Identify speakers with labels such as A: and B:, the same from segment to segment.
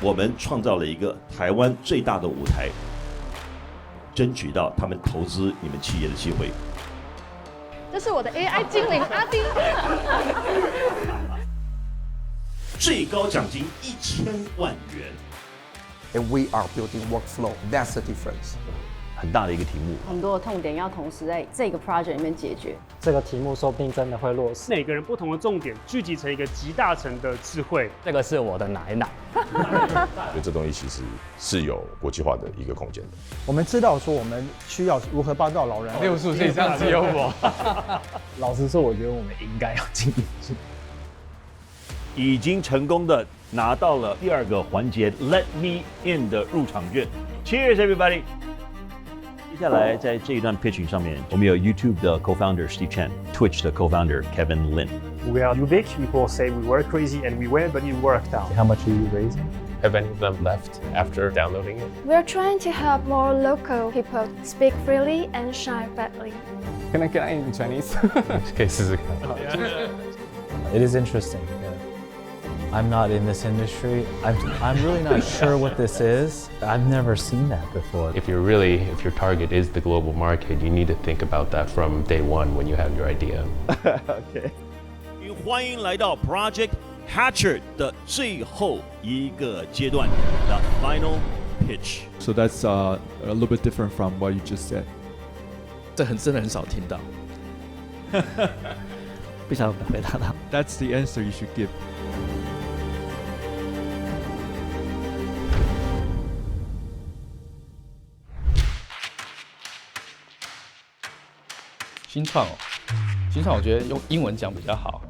A: 我们创造了一个台湾最大的舞台，争取到他们投资你们企业的机会。
B: 这是我的 AI 精灵阿丁。
A: 最高奖金1000万元。
C: And we are building workflow. That's the difference.
A: 很大的一个题目，
D: 很多的痛点要同时在这个 project 里面解决。
E: 这个题目说不定真的会落实。
F: 每个人不同的重点聚集成一个集大成的智慧。
E: 这个是我的奶奶。
G: 所以这东西其实是有国际化的一个空间的。
H: 我们知道说我们需要如何帮到老人。
I: 60岁以上只有我。
E: 老实说，我觉得我们应该要进去。
A: 已经成功的拿到了第2个环节 Let Me In 的入场券。Cheers, everybody！ 接下来在这一段 pitching 上面，我们有 YouTube 的 co-founder Steve Chen、Twitch 的 co-founder Kevin Lin。
F: We are Ubik. People say we were crazy and we were, but it worked out.
E: How much are you raising?
G: Have any of them left after downloading it?
J: We're trying to help more local people speak freely and shine brightly.
I: Can I in Chinese?
G: 可以试试看。
E: It is interesting. I'm not in this industry. I'm really not sure what this is. I've never seen that before.
G: If your target is the global market, you need to think about that from day one when you have your idea.
A: OK， 欢迎来到 Project Hatchet 的最后一个阶段 ，The Final Pitch。
K: So that's a little bit different from what you just said.
L: 这真的很少听到。
E: 不晓得回答他。
K: That's the answer you should give.
I: 新创我觉得用英文讲比较好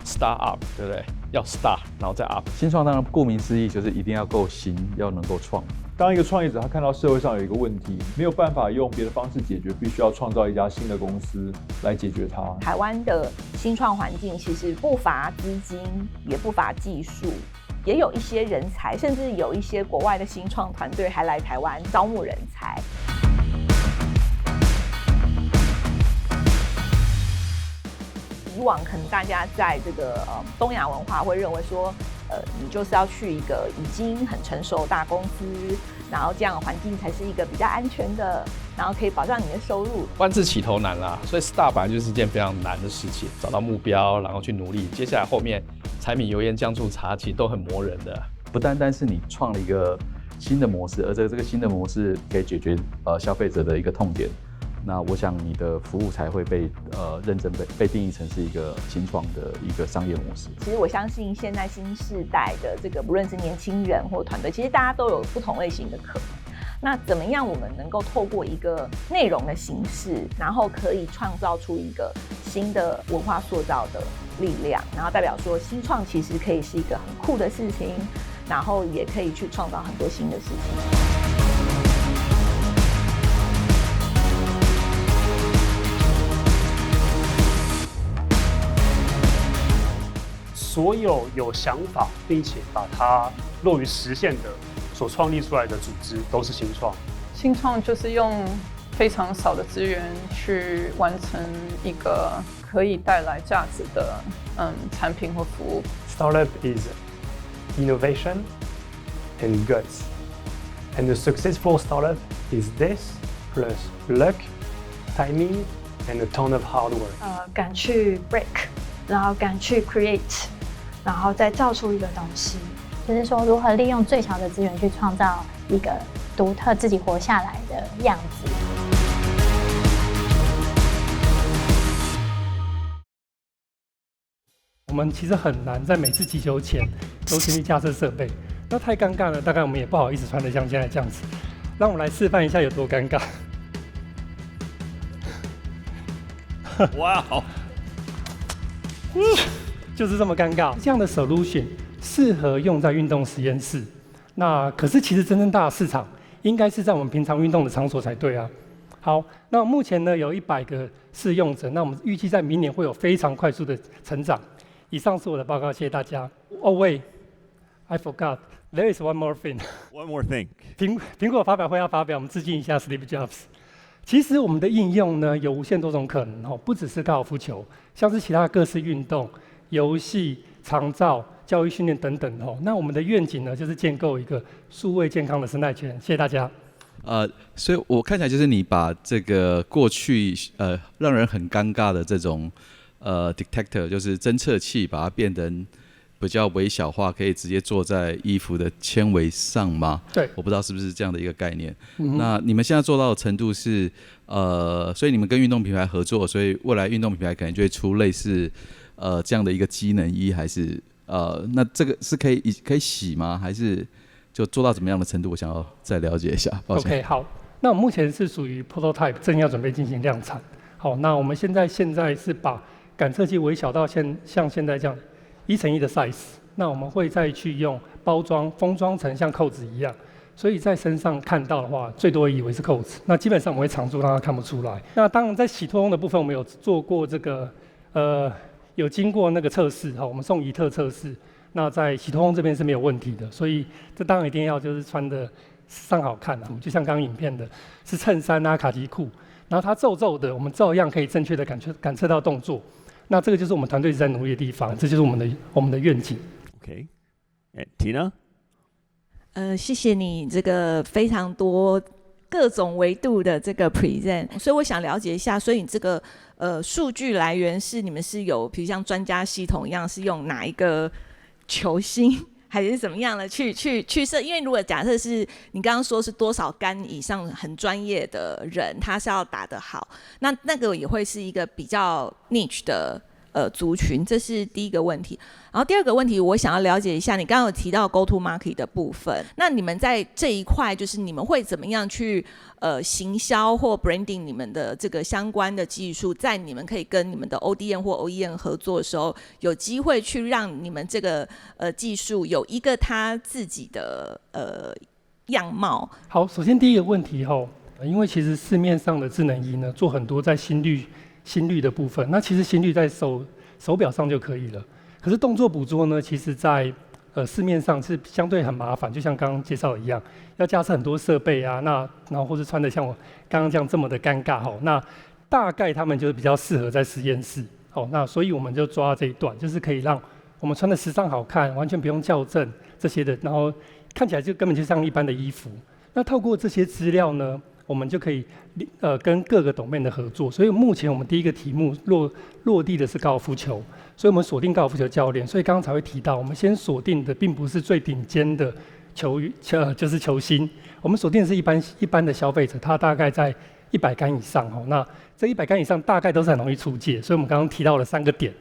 I: ，start up， 对不对？要 start， 然后再 up。
M: 新创当然顾名思义就是一定要够新，要能够创。
K: 当一个创业者他看到社会上有一个问题，没有办法用别的方式解决，必须要创造一家新的公司来解决它。
N: 台湾的新创环境其实不乏资金，也不乏技术，也有一些人才，甚至有一些国外的新创团队还来台湾招募人才。以往可能大家在这个东亚文化会认为说，你就是要去一个已经很成熟的大公司，然后这样的环境才是一个比较安全的，然后可以保障你的收入。
I: 万事起头难啦，所以 start 本来就是一件非常难的事情，找到目标，然后去努力，接下来后面柴米油盐酱醋茶其实都很磨人的。
M: 不单单是你创了一个新的模式，而这个新的模式可以解决消费者的一个痛点。那我想你的服务才会被认真被定义成是一个新创的一个商业模式。
N: 其实我相信现在新世代的这个不论是年轻人或团队，其实大家都有不同类型的可能。那怎么样我们能够透过一个内容的形式，然后可以创造出一个新的文化塑造的力量，然后代表说新创其实可以是一个很酷的事情，然后也可以去创造很多新的事情。
F: 所有有想法并且把它落于实现的所创立出来的组织都是新创。
B: 新创就是用非常少的资源去完成一个可以带来价值的产品或服务。
F: Startup is innovation and guts, and the successful startup is this plus luck, timing, and a ton of hard work.
J: 敢去 break， 然后敢去 create。然后再造出一个东西，
O: 就是说如何利用最小的资源去创造一个独特自己活下来的样子。
H: 我们其实很难在每次击球前都先去架设设备，那太尴尬了，大概我们也不好意思穿得像现在这样子。让我们来示范一下有多尴尬。
A: 哇哦！
H: 就是这么尴尬，这样的 solution 适合用在运动实验室。那可是其实真正大的市场应该是在我们平常运动的场所才对啊。好，那目前呢有100个试用者，那我们预计在明年会有非常快速的成长。以上是我的报告，谢谢大家。Oh wait, I forgot. There is one more thing.
A: One more thing.
H: 苹果发表会要发表，我们致敬一下 Steve Jobs。其实我们的应用呢有无限多种可能哦，不只是高尔夫球，像是其他各式运动。游戏、长照、教育训练等等哦。那我们的愿景呢，就是建构一个数位健康的生态圈。谢谢大家。
M: 所以我看起来就是你把这个过去让人很尴尬的这种detector， 就是侦测器，把它变成比较微小化，可以直接做在衣服的纤维上吗？
H: 对，
M: 我不知道是不是这样的一个概念。那你们现在做到的程度是所以你们跟运动品牌合作，所以未来运动品牌可能就会出类似这样的一个机能衣，还是那这个是可以洗吗？还是就做到怎么样的程度？我想要再了解一下。抱歉。
H: OK， 好，那我们目前是属于 prototype， 正要准备进行量产。好，那我们现在是把感测器微小到像现在这样1x1的 size， 那我们会再去用包装封装成像扣子一样，所以在身上看到的话，最多以为是扣子。那基本上我们会常驻，让它看不出来。那当然在洗脱烘的部分，我们有做过这个有经过那个测试，哈，我们送仪特测试。那在洗脱烘这边是没有问题的，所以这当然一定要就是穿的时尚好看啊，就像刚刚影片的，是衬衫啊、卡其裤，然后它皱皱的，我们照样可以正确的感测到动作。那这个就是我们团队在努力的地方，这就是我们的愿景。
A: OK， Tina，
N: 谢谢你这个非常多各种维度的这个 present， 所以我想了解一下，所以你这个数据来源是你们是有，比如像专家系统一样，是用哪一个球星？还是怎么样的去设？因为如果假设是你刚刚说是多少杆以上很专业的人，他是要打得好，那个也会是一个比较 niche 的族群，这是第一个问题。然后第二个问题，我想要了解一下，你刚刚有提到 go to market 的部分，那你们在这一块，就是你们会怎么样去行销或 branding 你们的这个相关的技术，在你们可以跟你们的 ODM 或 OEM 合作的时候，有机会去让你们这个技术有一个它自己的样貌。
H: 好，首先第一个问题哈，因为其实市面上的智能仪呢，做很多在心率的部分，那其实心率在手表上就可以了。可是动作捕捉呢，其实在市面上是相对很麻烦，就像刚刚介绍的一样，要架设很多设备啊，然后或是穿的像我刚刚这样这么的尴尬哈。那大概他们就是比较适合在实验室。好，那所以我们就抓这一段，就是可以让我们穿的时尚好看，完全不用校正这些的，然后看起来就根本就像一般的衣服。那透过这些资料呢，我们就可以跟各个domain的合作。所以目前我们第一个题目落地的是高尔夫球，所以我们锁定高尔夫球教练。所以刚刚才会提到，我们先锁定的并不是最顶尖的就是球星，我们锁定的是一般的消费者，他大概在100杆以上哦。那这100杆以上大概都是很容易出界，所以我们刚刚提到了3个点，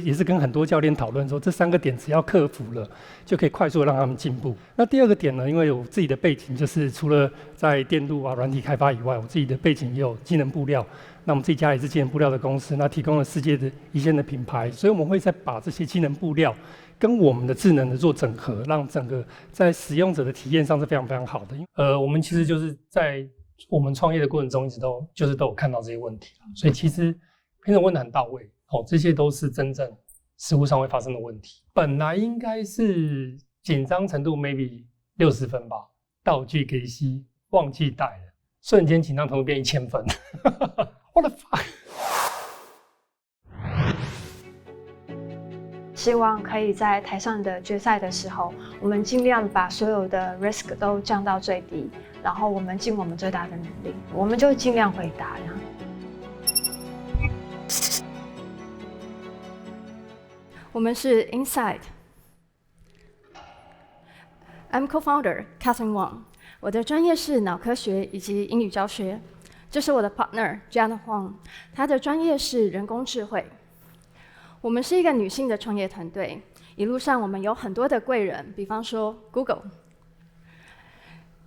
H: 也是跟很多教练讨论说，这3个点只要克服了，就可以快速的让他们进步。那第二个点呢，因为有自己的背景，就是除了在电路啊、软体开发以外，我自己的背景也有机能布料。那我们自己家也是机能布料的公司，那提供了世界的一线的品牌，所以我们会再把这些机能布料跟我们的智能的做整合，让整个在使用者的体验上是非常非常好的。我们其实就是在我们创业的过程中，一直都有看到这些问题，所以其实评审问得很到位，这些都是真正实务上会发生的问题。本来应该是紧张程度 maybe 60分吧，道具给息忘记带了，瞬间紧张程度变1000分。What the fuck？
J: 希望可以在台上的决赛的时候，我们尽量把所有的 risk 都降到最低，然后我们尽我们最大的努力，我们就尽量回答。
P: 我们是 Inside。I'm co-founder Catherine Wang， 我的专业是脑科学以及英语教学。这是我的 partner Janet Huang， 她的专业是人工智慧。我们是一个女性的创业团队，一路上我们有很多的贵人，比方说 Google。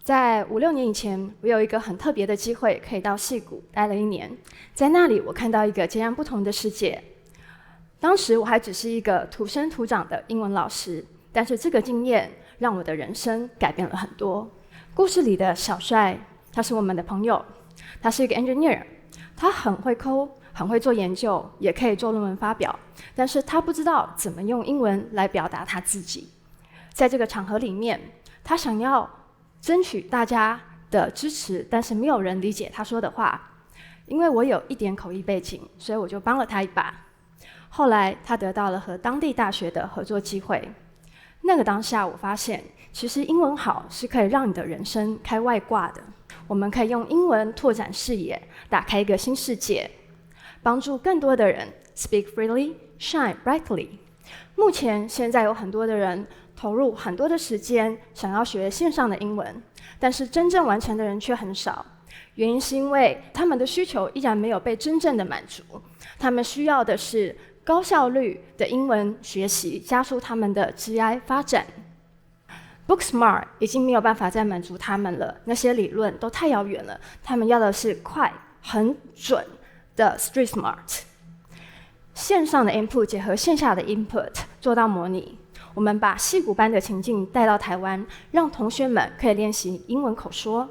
P: 在5-6年以前，我有一个很特别的机会，可以到矽谷待了1年，在那里我看到一个截然不同的世界。当时我还只是一个土生土长的英文老师，但是这个经验让我的人生改变了很多。故事里的小帅，他是我们的朋友。他是一个 engineer， 他很会 code， 很会做研究，也可以做论文发表，但是他不知道怎么用英文来表达他自己。在这个场合里面，他想要争取大家的支持，但是没有人理解他说的话。因为我有一点口译背景，所以我就帮了他一把。后来他得到了和当地大学的合作机会。那个当下，我发现其实英文好是可以让你的人生开外挂的。我们可以用英文拓展视野，打开一个新世界，帮助更多的人 speak freely, shine brightly。目前现在有很多的人投入很多的时间想要学线上的英文，但是真正完成的人却很少。原因是因为他们的需求依然没有被真正的满足，他们需要的是高效率的英文学习，加速他们的职业发展。Booksmart 已经没有办法再满足他们了，那些理论都太遥远了，他们要的是快、很准的 Street Smart。线上的 input 结合线下的 input 做到模拟，我们把矽谷般的情境带到台湾，让同学们可以练习英文口说。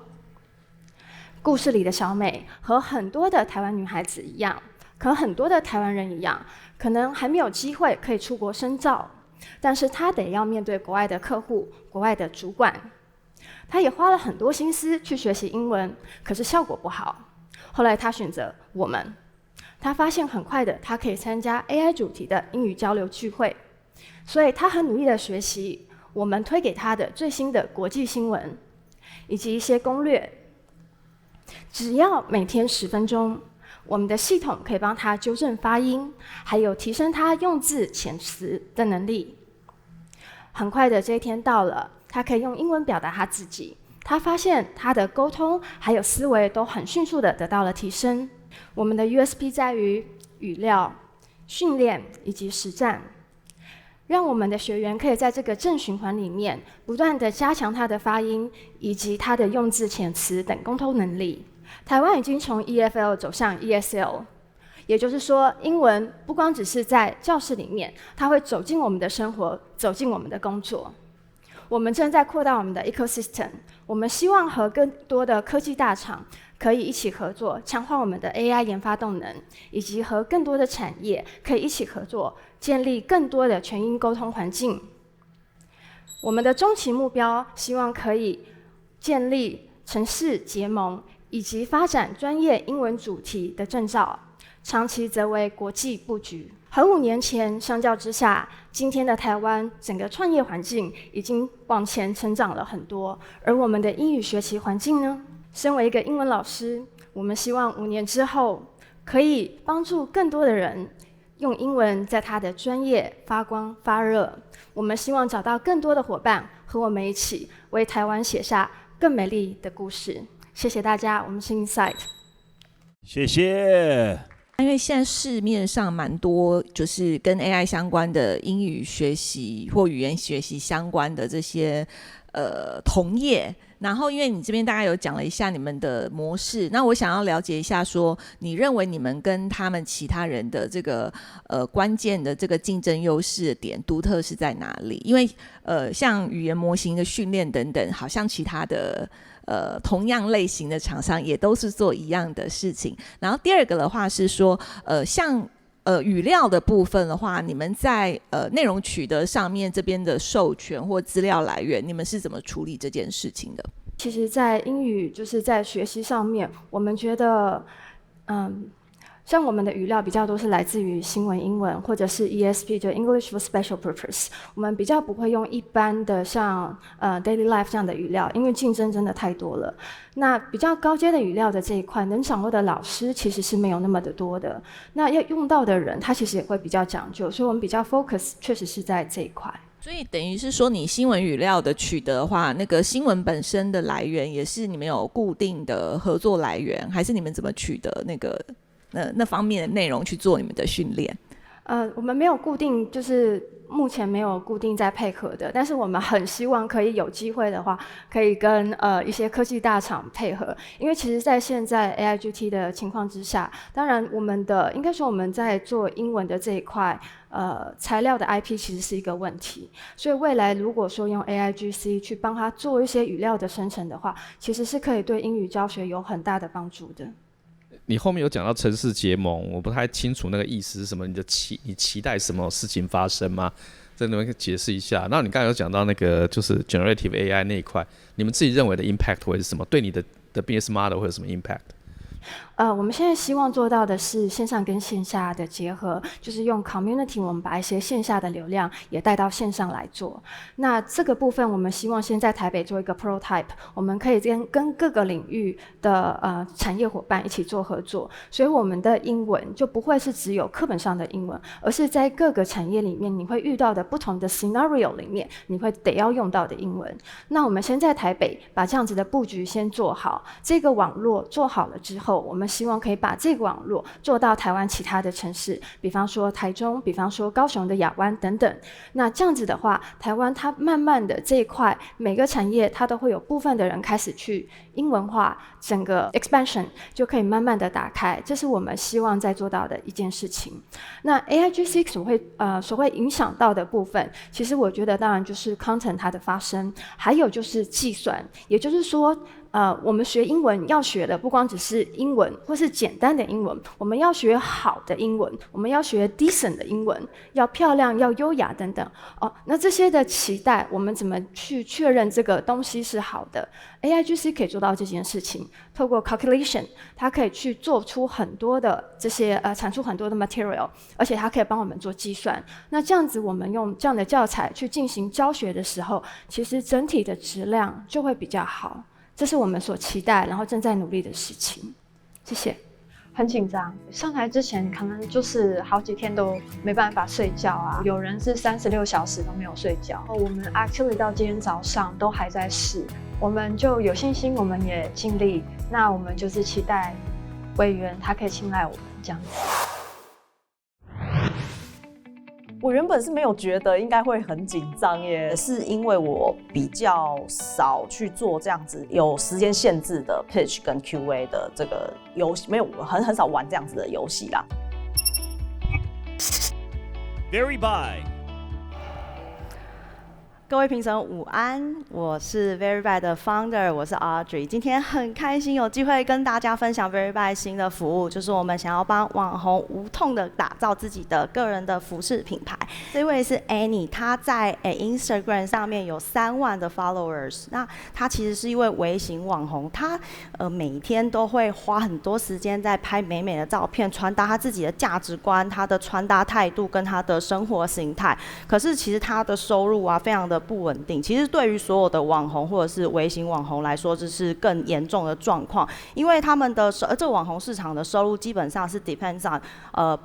P: 故事里的小美和很多的台湾女孩子一样，和很多的台湾人一样，可能还没有机会可以出国深造。但是他得要面对国外的客户、国外的主管，他也花了很多心思去学习英文，可是效果不好。后来他选择我们，他发现很快的他可以参加 AI 主题的英语交流聚会，所以他很努力的学习我们推给他的最新的国际新闻以及一些攻略。只要每天10分钟，我们的系统可以帮他纠正发音，还有提升他用字遣词的能力。很快的这一天到了，他可以用英文表达他自己。他发现他的沟通还有思维都很迅速的得到了提升。我们的 USP 在于语料、训练以及实战，让我们的学员可以在这个正循环里面不断的加强他的发音以及他的用字遣词等沟通能力。台湾已经从 EFL 走向 ESL， 也就是说，英文不光只是在教室里面，它会走进我们的生活，走进我们的工作。我们正在扩大我们的 ecosystem， 我们希望和更多的科技大厂可以一起合作，强化我们的 AI 研发动能，以及和更多的产业可以一起合作，建立更多的全英沟通环境。我们的中期目标，希望可以建立城市结盟，以及发展专业英文主题的证照，长期则为国际布局。和5年前相较之下，今天的台湾整个创业环境已经往前成长了很多，而我们的英语学习环境呢？身为一个英文老师，我们希望5年之后可以帮助更多的人用英文在他的专业发光发热。我们希望找到更多的伙伴和我们一起为台湾写下更美丽的故事。谢谢大家，我们是 Insight。
A: 谢谢。
N: 因为现在市面上蛮多就是跟 AI 相关的英语学习或语言学习相关的这些同业，然后因为你这边大概有讲了一下你们的模式，那我想要了解一下说，你认为你们跟他们其他人的这个关键的这个竞争优势的点独特是在哪里？因为像语言模型的训练等等，好像其他的同样类型的厂商也都是做一样的事情。然后第二个的话是说，像语料的部分的话，你们在内容取得上面这边的授权或资料来源，你们是怎么处理这件事情的？
P: 其实，在英语就是在学习上面，我们觉得，像我们的语料比较多是来自于新闻英文，或者是 ESP， 就 English for Special Purpose。我们比较不会用一般的像Daily Life 这样的语料，因为竞争真的太多了。那比较高阶的语料的这一块，能掌握的老师其实是没有那么的多的。那要用到的人，他其实也会比较讲究，所以我们比较 focus 确实是在这一块。
N: 所以等于是说，你新闻语料的取得的话，那个新闻本身的来源也是你们有固定的合作来源，还是你们怎么取得那方面的内容去做你们的训练？
P: 我们没有固定，就是目前没有固定在配合的，但是我们很希望可以有机会的话，可以跟一些科技大厂配合，因为其实在现在 AIGT 的情况之下，当然应该说我们在做英文的这一块，材料的 IP 其实是一个问题，所以未来如果说用 AIGC 去帮他做一些语料的生成的话，其实是可以对英语教学有很大的帮助的。
I: 你后面有讲到城市结盟，我不太清楚那个意思是什么，你期待什么事情发生吗？这能不能解释一下？那你刚才有讲到那个就是 generative AI 那一块，你们自己认为的 impact 会是什么？对你的 business model 会有什么 impact？
P: 我们现在希望做到的是线上跟线下的结合，就是用 community， 我们把一些线下的流量也带到线上来做。那这个部分，我们希望先在台北做一个 prototype， 我们可以跟各个领域的产业伙伴一起做合作。所以我们的英文就不会是只有课本上的英文，而是在各个产业里面你会遇到的不同的 scenario 里面，你会得要用到的英文。那我们先在台北把这样子的布局先做好，这个网络做好了之后，我们希望可以把这个网络做到台湾其他的城市，比方说台中，比方说高雄的亚湾等等。那这样子的话，台湾它慢慢的这一块每个产业它都会有部分的人开始去英文化，整个 expansion 就可以慢慢的打开，这是我们希望在做到的一件事情。那 AIGC 所会影响到的部分，其实我觉得当然就是 content 它的发生，还有就是计算，也就是说我们学英文要学的不光只是英文或是简单的英文，我们要学好的英文，我们要学 decent 的英文，要漂亮，要优雅等等。那这些的期待，我们怎么去确认这个东西是好的？ AIGC 可以做到这件事情，透过 calculation， 它可以去做出很多的这些产出很多的 material， 而且它可以帮我们做计算。那这样子，我们用这样的教材去进行教学的时候，其实整体的质量就会比较好。这是我们所期待，然后正在努力的事情。谢谢。
J: 很紧张，上台之前可能就是好几天都没办法睡觉啊，有人是36小时都没有睡觉。我们 actually 到今天早上都还在试，我们就有信心，我们也尽力。那我们就是期待委员他可以青睐我们这样子。
Q: 我原本是没有觉得应该会很紧张耶，是因为我比较少去做这样子有时间限制的 pitch 跟 QA 的这个游戏，没有很少玩这样子的游戏啦。
A: Very by。
R: 各位评审午安，我是 Veryby 的 founder， 我是 Audrey。今天很开心有机会跟大家分享 Veryby 新的服务，就是我们想要帮网红无痛的打造自己的个人的服饰品牌。这位是 Annie， 她在Instagram 上面有3万的 followers。那她其实是一位微型网红，她每天都会花很多时间在拍美美的照片，传达她自己的价值观、她的穿搭态度跟她的生活形态。可是其实她的收入啊，非常的不稳定。其实对于所有的网红或者是微型网红来说，这是更严重的状况，因为他们的这个网红市场的收入基本上是 depends on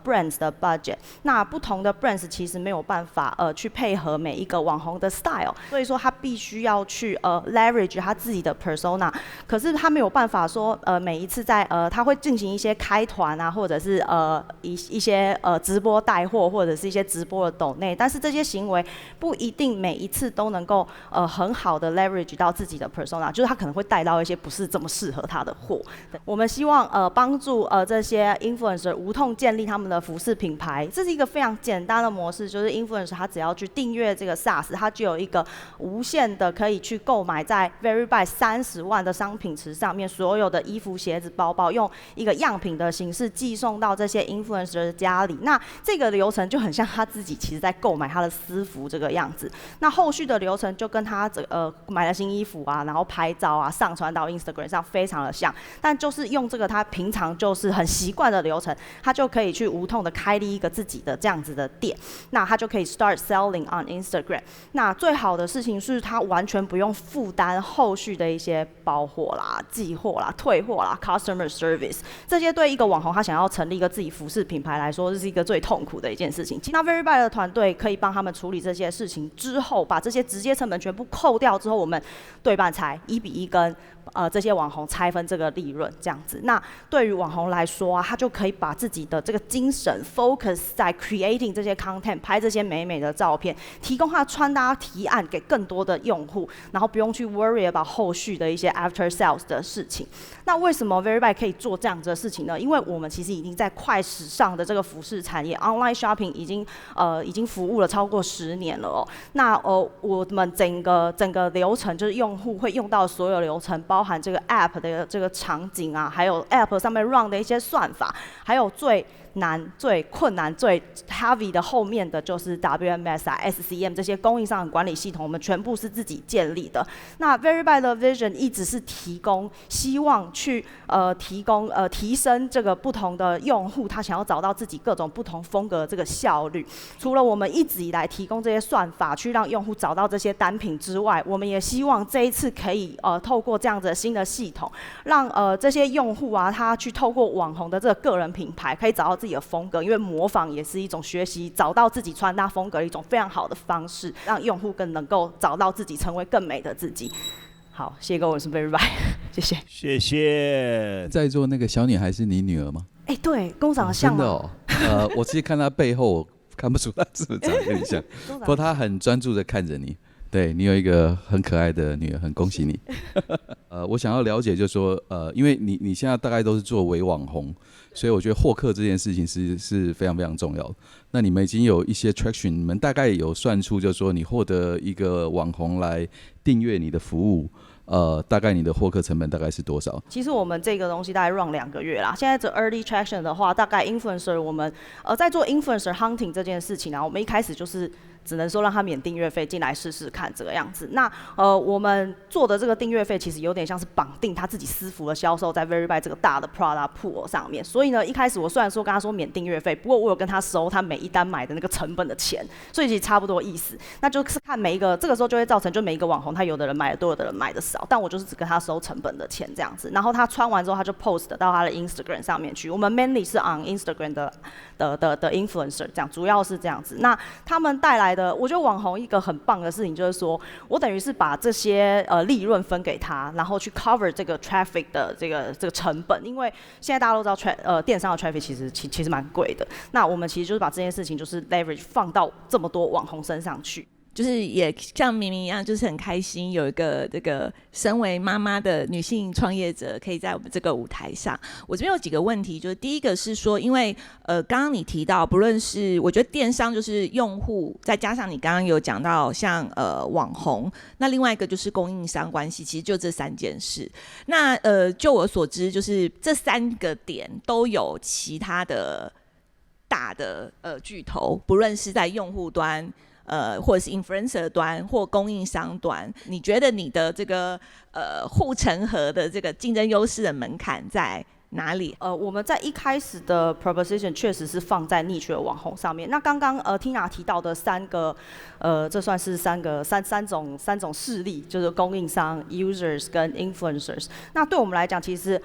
R: brands 的 budget。那不同的 brands 其实没有办法去配合每一个网红的 style， 所以说他必须要去leverage 他自己的 persona。可是他没有办法说每一次在他会进行一些开团啊，或者是一些直播带货或者是一些直播的抖内，但是这些行为不一定每一次都能够很好的 leverage 到自己的 persona， 就是他可能会带到一些不是这么适合他的货。我们希望帮助这些 influencer 无痛建立他们的服饰品牌，这是一个非常简单的模式，就是 influencer 他只要去订阅这个 SaaS， 他就有一个无限的可以去购买在 Veryby 30万的商品池上面所有的衣服、鞋子、包包，用一个样品的形式寄送到这些 influencer 的家里。那这个流程就很像他自己其实在购买他的私服这个样子。那后续的流程就跟他买了新衣服啊，然后拍照啊，上传到 Instagram 上非常的像，但就是用这个他平常就是很习惯的流程，他就可以去无痛的开立一个自己的这样子的店，那他就可以 start selling on Instagram。那最好的事情是他完全不用负担后续的一些包货啦、寄货啦、退货啦、customer service， 这些对一个网红他想要成立一个自己服饰品牌来说，这是一个最痛苦的一件事情。那 Veryby 的团队可以帮他们处理这些事情之后，把这些直接成本全部扣掉之后，我们对半拆1:1跟这些网红拆分这个利润这样子。那对于网红来说啊，他就可以把自己的这个精神 focus 在 creating 这些 content， 拍这些美美的照片，提供他的穿搭提案给更多的用户，然后不用去 worry about 后续的一些 after sales 的事情。那为什么 Veryby 可以做这样子的事情呢？因为我们其实已经在快时尚的这个服饰产业 online shopping 已经服务了超过10年了哦。那我们整个流程就是用户会用到所有流程，包含这个 app 的这个场景啊，还有 app 上面 run 的一些算法，还有最难、最困难、最 heavy 的后面的就是 WMS 啊、SCM 这些供应商的管理系统，我们全部是自己建立的。那 Veryby 的 vision 一直是提供，希望去提升这个不同的用户，他想要找到自己各种不同风格的这个效率。除了我们一直以来提供这些算法去让用户找到这些单品之外，我们也希望这一次可以透过这样子的新的系统，让这些用户啊，他去透过网红的这个个人品牌，可以找到自己的风格，因为模仿也是一种学习找到自己穿搭风格的一种非常好的方式，让用户更能够找到自己，成为更美的自己。好，谢谢各位，我是 Veryby， 谢谢。
A: 谢谢。
M: 在座那个小女孩是你女儿吗？
R: 哎，对，跟我长得像吗？
M: 真的哦。我其实看她背后，我看不出她是不是长得跟你像，不过她很专注的看着你。对，你有一个很可爱的女儿，很恭喜你。我想要了解，就是说，因为你现在大概都是做伪网红，所以我觉得获客这件事情是非常非常重要的。那你们已经有一些 traction， 你们大概有算出，就是说你获得一个网红来订阅你的服务，大概你的获客成本大概是多少？
R: 其实我们这个东西大概 run 2个月啦。现在这 early traction 的话，大概 influencer 我们在做 influencer hunting 这件事情啊，我们一开始就是只能说让他免订阅费进来试试看这个样子。那我们做的这个订阅费其实有点像是绑定他自己私服的销售在 Veryby 这个大的 product pool 上面。所以呢，一开始我虽然说跟他说免订阅费，不过我有跟他收他每一单买的那个成本的钱，所以其实差不多意思。那就是看每一个，这个时候就会造成就每一个网红他有的人买的多，有的人买的少，但我就是只跟他收成本的钱这样子。然后他穿完之后他就 post 到他的 Instagram 上面去。我们 mainly 是 on Instagram 的 influencer 这样，主要是这样子。那他们带来的，我觉得网红一个很棒的事情就是说，我等于是把这些利润分给他，然后去 cover 这个 traffic 的这个成本，因为现在大家都知道电商的 traffic 其实蛮贵的。那我们其实就是把这件事情就是 leverage 放到这么多网红身上去。
N: 就是也像明明一样，就是很开心有一个这个身为妈妈的女性创业者可以在我们这个舞台上。我这边有几个问题，就是第一个是说，因为刚刚你提到，不论是我觉得电商就是用户，再加上你刚刚有讲到像网红，那另外一个就是供应商关系，其实就这3件事。那就我所知，就是这3个点都有其他的大的巨头，不论是在用户端。或者是 influencer 端或供应商端，你觉得你的这个护城河的这个竞争优势的门槛在哪里？
R: 我们在一开始的 proposition 确实是放在 niche 的网红上面。那刚刚Tina 提到的3个，这算是三种势力，就是供应商、users 跟 influencers。那对我们来讲，其实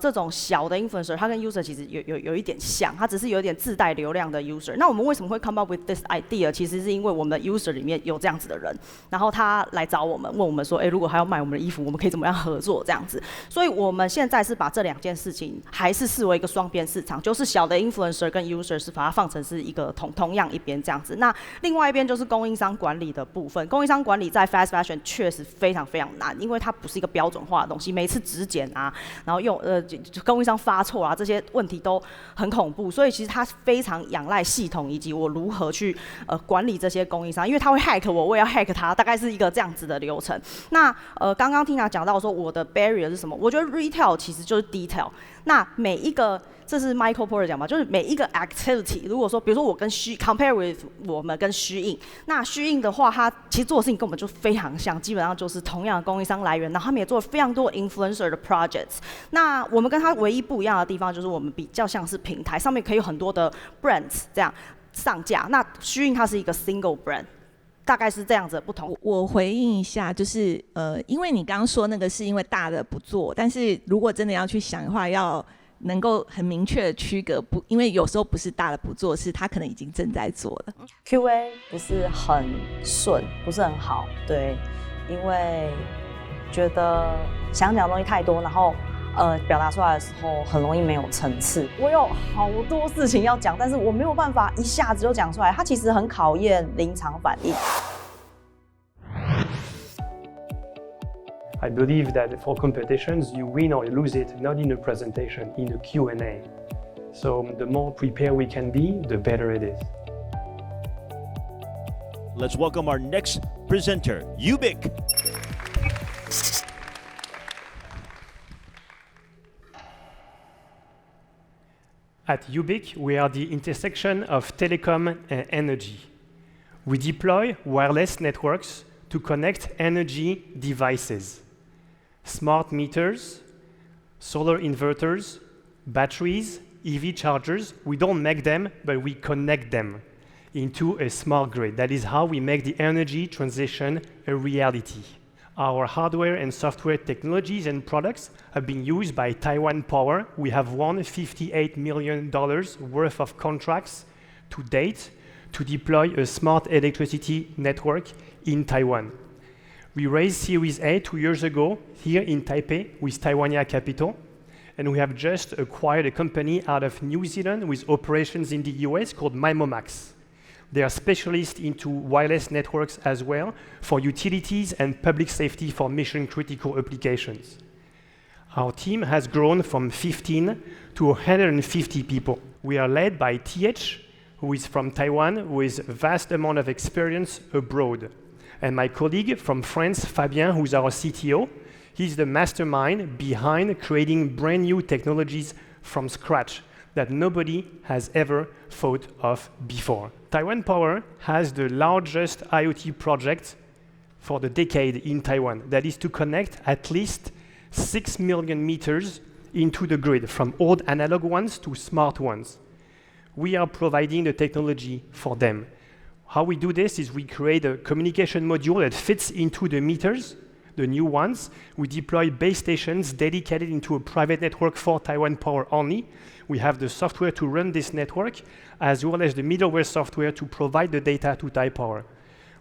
R: 这种小的 influencer， 它跟 user 其实有一点像，它只是有点自带流量的 user。那我们为什么会 come up with this idea？ 其实是因为我们的 user 里面有这样子的人，然后他来找我们，问我们说，如果还要买我们的衣服，我们可以怎么样合作这样子。所以我们现在是把这2件事情还是视为一个双边市场，就是小的 influencer 跟 user 是把它放成是一个同样一边这样子。那另外一边就是供应商管理的部分。供应商管理在 fast fashion 确实非常非常难，因为它不是一个标准化的东西，每次质检啊，然后供应商发错啊，这些问题都很恐怖。所以其实它非常仰赖系统以及我如何去管理这些供应商，因为他会 hack 我也要 hack 他，大概是一个这样子的流程。那刚刚 Tina 讲到说我的 barrier 是什么？我觉得 retail 其实就是 detail。那每一个，这是 Michael Porter 讲嘛，就是每一个 activity， 如果说，比如说我跟compare with 我们跟虚印，那虚印的话，它其实做的事情跟我们就非常像，基本上就是同样的供应商来源，然后他们也做了非常多 influencer 的 projects。那我们跟它唯一不一样的地方，就是我们比较像是平台，上面可以有很多的 brands 这样上架。那虚印它是一个 single brand。大概是这样子的不同。
N: 我回应一下，就是因为你刚刚说那个是因为大的不做，但是如果真的要去想的话，要能够很明确的区隔，不，因为有时候不是大的不做，是他可能已经正在做了。
Q: QA 不是很顺，不是很好，对，因为觉得想讲的东西太多，然后表达出来的时候很容易没有层次。我有好多事情要讲，但是我没有办法一下子就讲出来，它其实很考验临场反应。
F: I believe that for competitions, you win or you lose it not in a presentation, in a Q&A. So the more prepared we can be, the better it is.
A: Let's welcome our next presenter, Ubik.
F: At Ubiq, we are the intersection of telecom and energy. We deploy wireless networks to connect energy devices, smart meters, solar inverters, batteries, EV chargers. We don't make them, but we connect them into a smart grid. That is how we make the energy transition a reality. Our hardware and software technologies and products have been used by Taiwan Power. We have won $58 million worth of contracts to date to deploy a smart electricity network in Taiwan. We raised Series A 2 years ago here in Taipei with Taiwania Capital, and we have just acquired a company out of New Zealand with operations in the US called MIMOMAX. They are specialists into wireless networks as well for utilities and public safety for mission-critical applications. Our team has grown from 15 to 150 people. We are led by TH, who is from Taiwan with a vast amount of experience abroad. And my colleague from France, Fabien, who's our CTO, he's the mastermind behind creating brand new technologies from scratch that nobody has ever thought of before. Taiwan Power has the largest IoT project for the decade in Taiwan. That is to connect at least 6 million meters into the grid, from old analog ones to smart ones. We are providing the technology for them. How we do this is we create a communication module that fits into the meters, the new ones. We deploy base stations dedicated into a private network for Taiwan Power only. We have the software to run this network, as well as the middleware software to provide the data to Taiwan Power.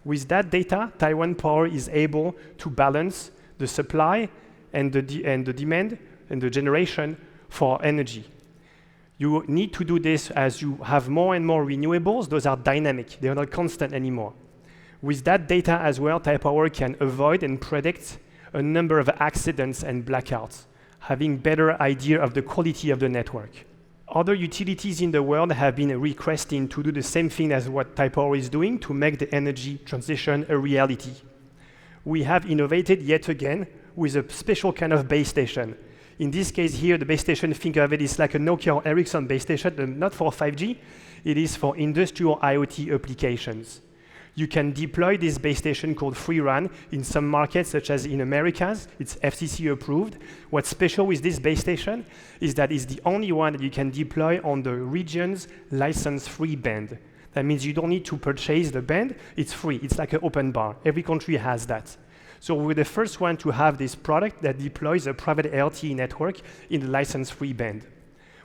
F: With that data, Taiwan Power is able to balance the supply and the demand and the generation for energy. You need to do this as you have more and more renewables. Those are dynamic. They are not constant anymore. With that data as well, Taiwan Power can avoid and predict a number of accidents and blackouts, having better idea of the quality of the network. Other utilities in the world have been requesting to do the same thing as what Taiwan Power is doing to make the energy transition a reality. We have innovated yet again with a special kind of base station. In this case here, the base station, think of it, is like a Nokia or Ericsson base station, not for 5G. It is for industrial IoT applications. You can deploy this base station called FreeRAN in some markets, such as in Americas. It's FCC approved. What's special with this base station is that it's the only one that you can deploy on the region's license-free band. That means you don't need to purchase the band. It's free. It's like an open bar. Every country has that. So we're the first one to have this product that deploys a private LTE network in the license-free band.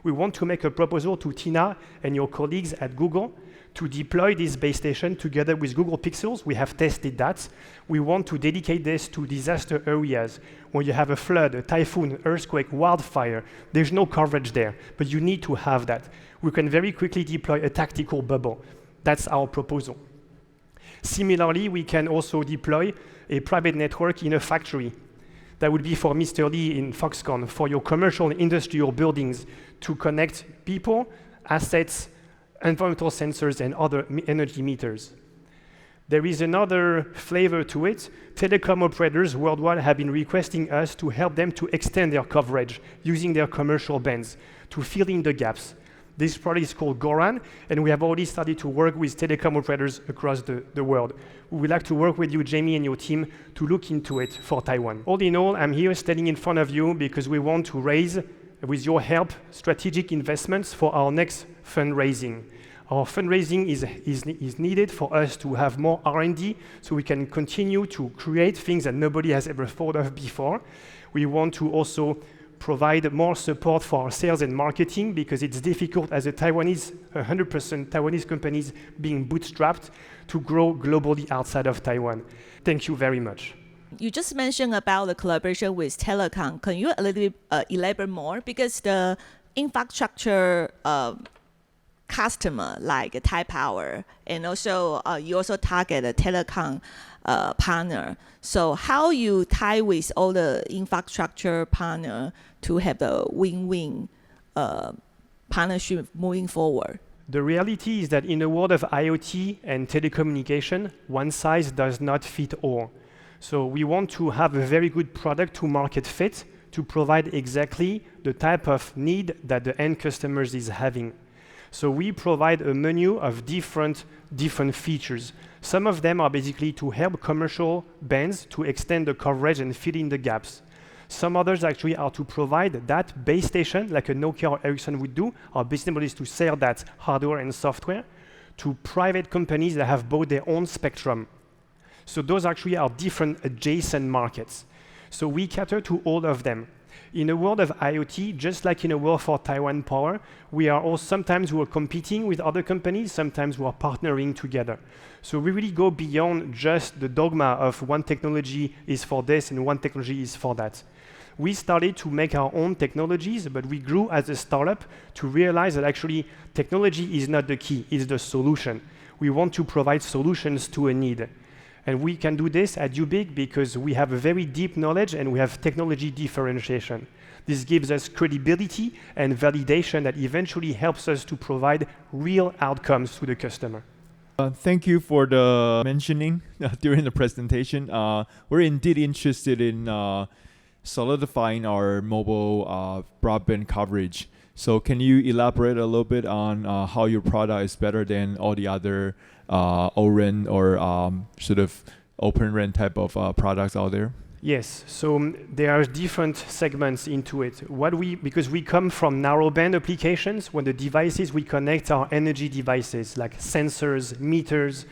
F: We want to make a proposal to Tina and your colleagues at Google to deploy this base station together with Google Pixels. We have tested that. We want to dedicate this to disaster areas where you have a flood, a typhoon, earthquake, wildfire. There's no coverage there, but you need to have that. We can very quickly deploy a tactical bubble. That's our proposal. Similarly, we can also deploy a private network in a factory. That would be for Mr. Lee in Foxconn, for your commercial and industrial buildings to connect people, assets, environmental sensors, and other energy meters. There is another flavor to it. Telecom operators worldwide have been requesting us to help them to extend their coverage using their commercial bands to fill in the gaps. This product is called Goran, and we have already started to work with telecom operators across the world. We would like to work with you, Jamie, and your team to look into it for Taiwan. All in all, I'm here standing in front of you because we want to raise, with your help, strategic investments for our next fundraising. Our fundraising is needed for us to have more R&D so we can continue to create things that nobody has ever thought of before. We want to also provide more support for our sales and marketing because it's difficult as a 100% Taiwanese companies being bootstrapped to grow globally outside of Taiwan. Thank you very much.
N: You just mentioned about the collaboration with Telecom. Can you a little bit elaborate more? Because the infrastructure customer like Taiwan Power, and also you also target a telecom partner. So how you tie with all the infrastructure partner to have the win-win partnership moving forward?
F: The reality is that in the world of IoT and telecommunication, one size does not fit all. So we want to have a very good product to market fit
H: to provide exactly the type of need that the end customers is having. So we provide a menu of different features. Some of them are basically to help commercial bands to extend the coverage and fill in the gaps. Some others actually are to provide that base station, like a Nokia or Ericsson would do. Our business model is to sell that hardware and software to private companies that have bought their own spectrum. So those actually are different adjacent markets. So we cater to all of them. In a world of IoT, just like in a world for Taiwan Power, we are all sometimes we are competing with other companies, sometimes we are partnering together. So we really go beyond just the dogma of one technology is for this and one technology is for that. We started to make our own technologies, but we grew as a startup to realize that actually technology is not the key, it's the solution. We want to provide solutions to a need. And we can do this at Ubiq because we have a very deep knowledge and we have technology differentiation. This gives us credibility and validation that eventually helps us to provide real outcomes to the customer.
K: Thank you for the mentioning during the presentation. We're indeed interested in solidifying our mobile broadband coverage. So can you elaborate a little bit on how your product is better than all the other O-RAN or sort of Open RAN type of products out there?
H: Yes, so there are different segments into it. Because we come from narrowband applications, when the devices we connect are energy devices like sensors, meters,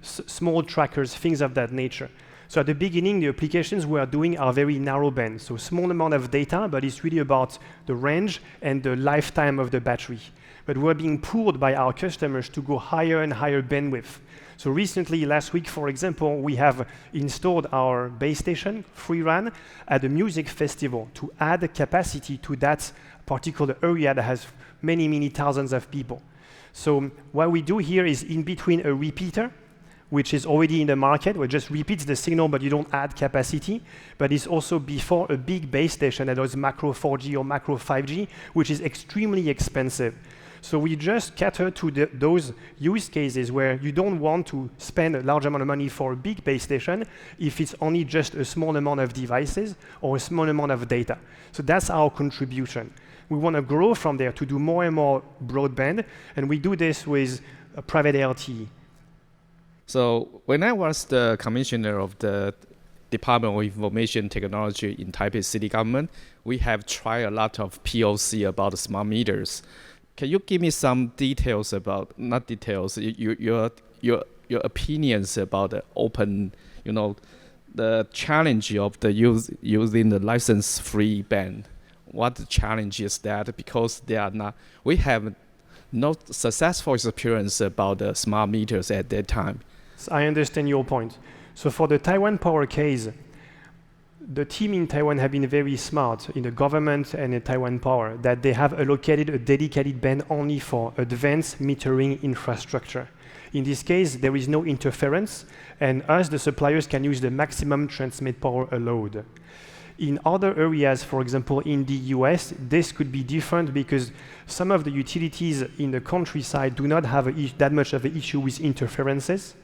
H: small trackers, things of that nature. So at the beginning, the applications we are doing are very narrowband, so small amount of data, but it's really about the range and the lifetime of the battery. But we're being pulled by our customers to go higher and higher bandwidth. So recently, last week, for example, we have installed our base station, FreeRAN, at a music festival to add capacity to that particular area that has many, many thousands of people. So what we do here is in between a repeater, which is already in the market, where it just repeats the signal, but you don't add capacity. But it's also before a big base station that is macro 4G or macro 5G, which is extremely expensive. So we just cater to those use cases where you don't want to spend a large amount of money for a big base station if it's only just a small amount of devices or a small amount of data. So that's our contribution. We want to grow from there to do more and more broadband, and we do this with a private LTE.
I: So when I was the commissioner of the Department of Information Technology in Taipei City Government, we have tried a lot of POC about the smart meters. Can you give me some details about, not details, your opinions about the open, the challenge of the using the license-free band? What the challenge is that? Because we have no successful experience about the smart meters at that time.
H: I understand your point. So for the Taiwan Power case, the team in Taiwan have been very smart in the government and in Taiwan Power that they have allocated a dedicated band only for advanced metering infrastructure. In this case, there is no interference, and us, the suppliers, can use the maximum transmit power allowed. In other areas, for example, in the US, this could be different because some of the utilities in the countryside do not have that much of an issue with interferences,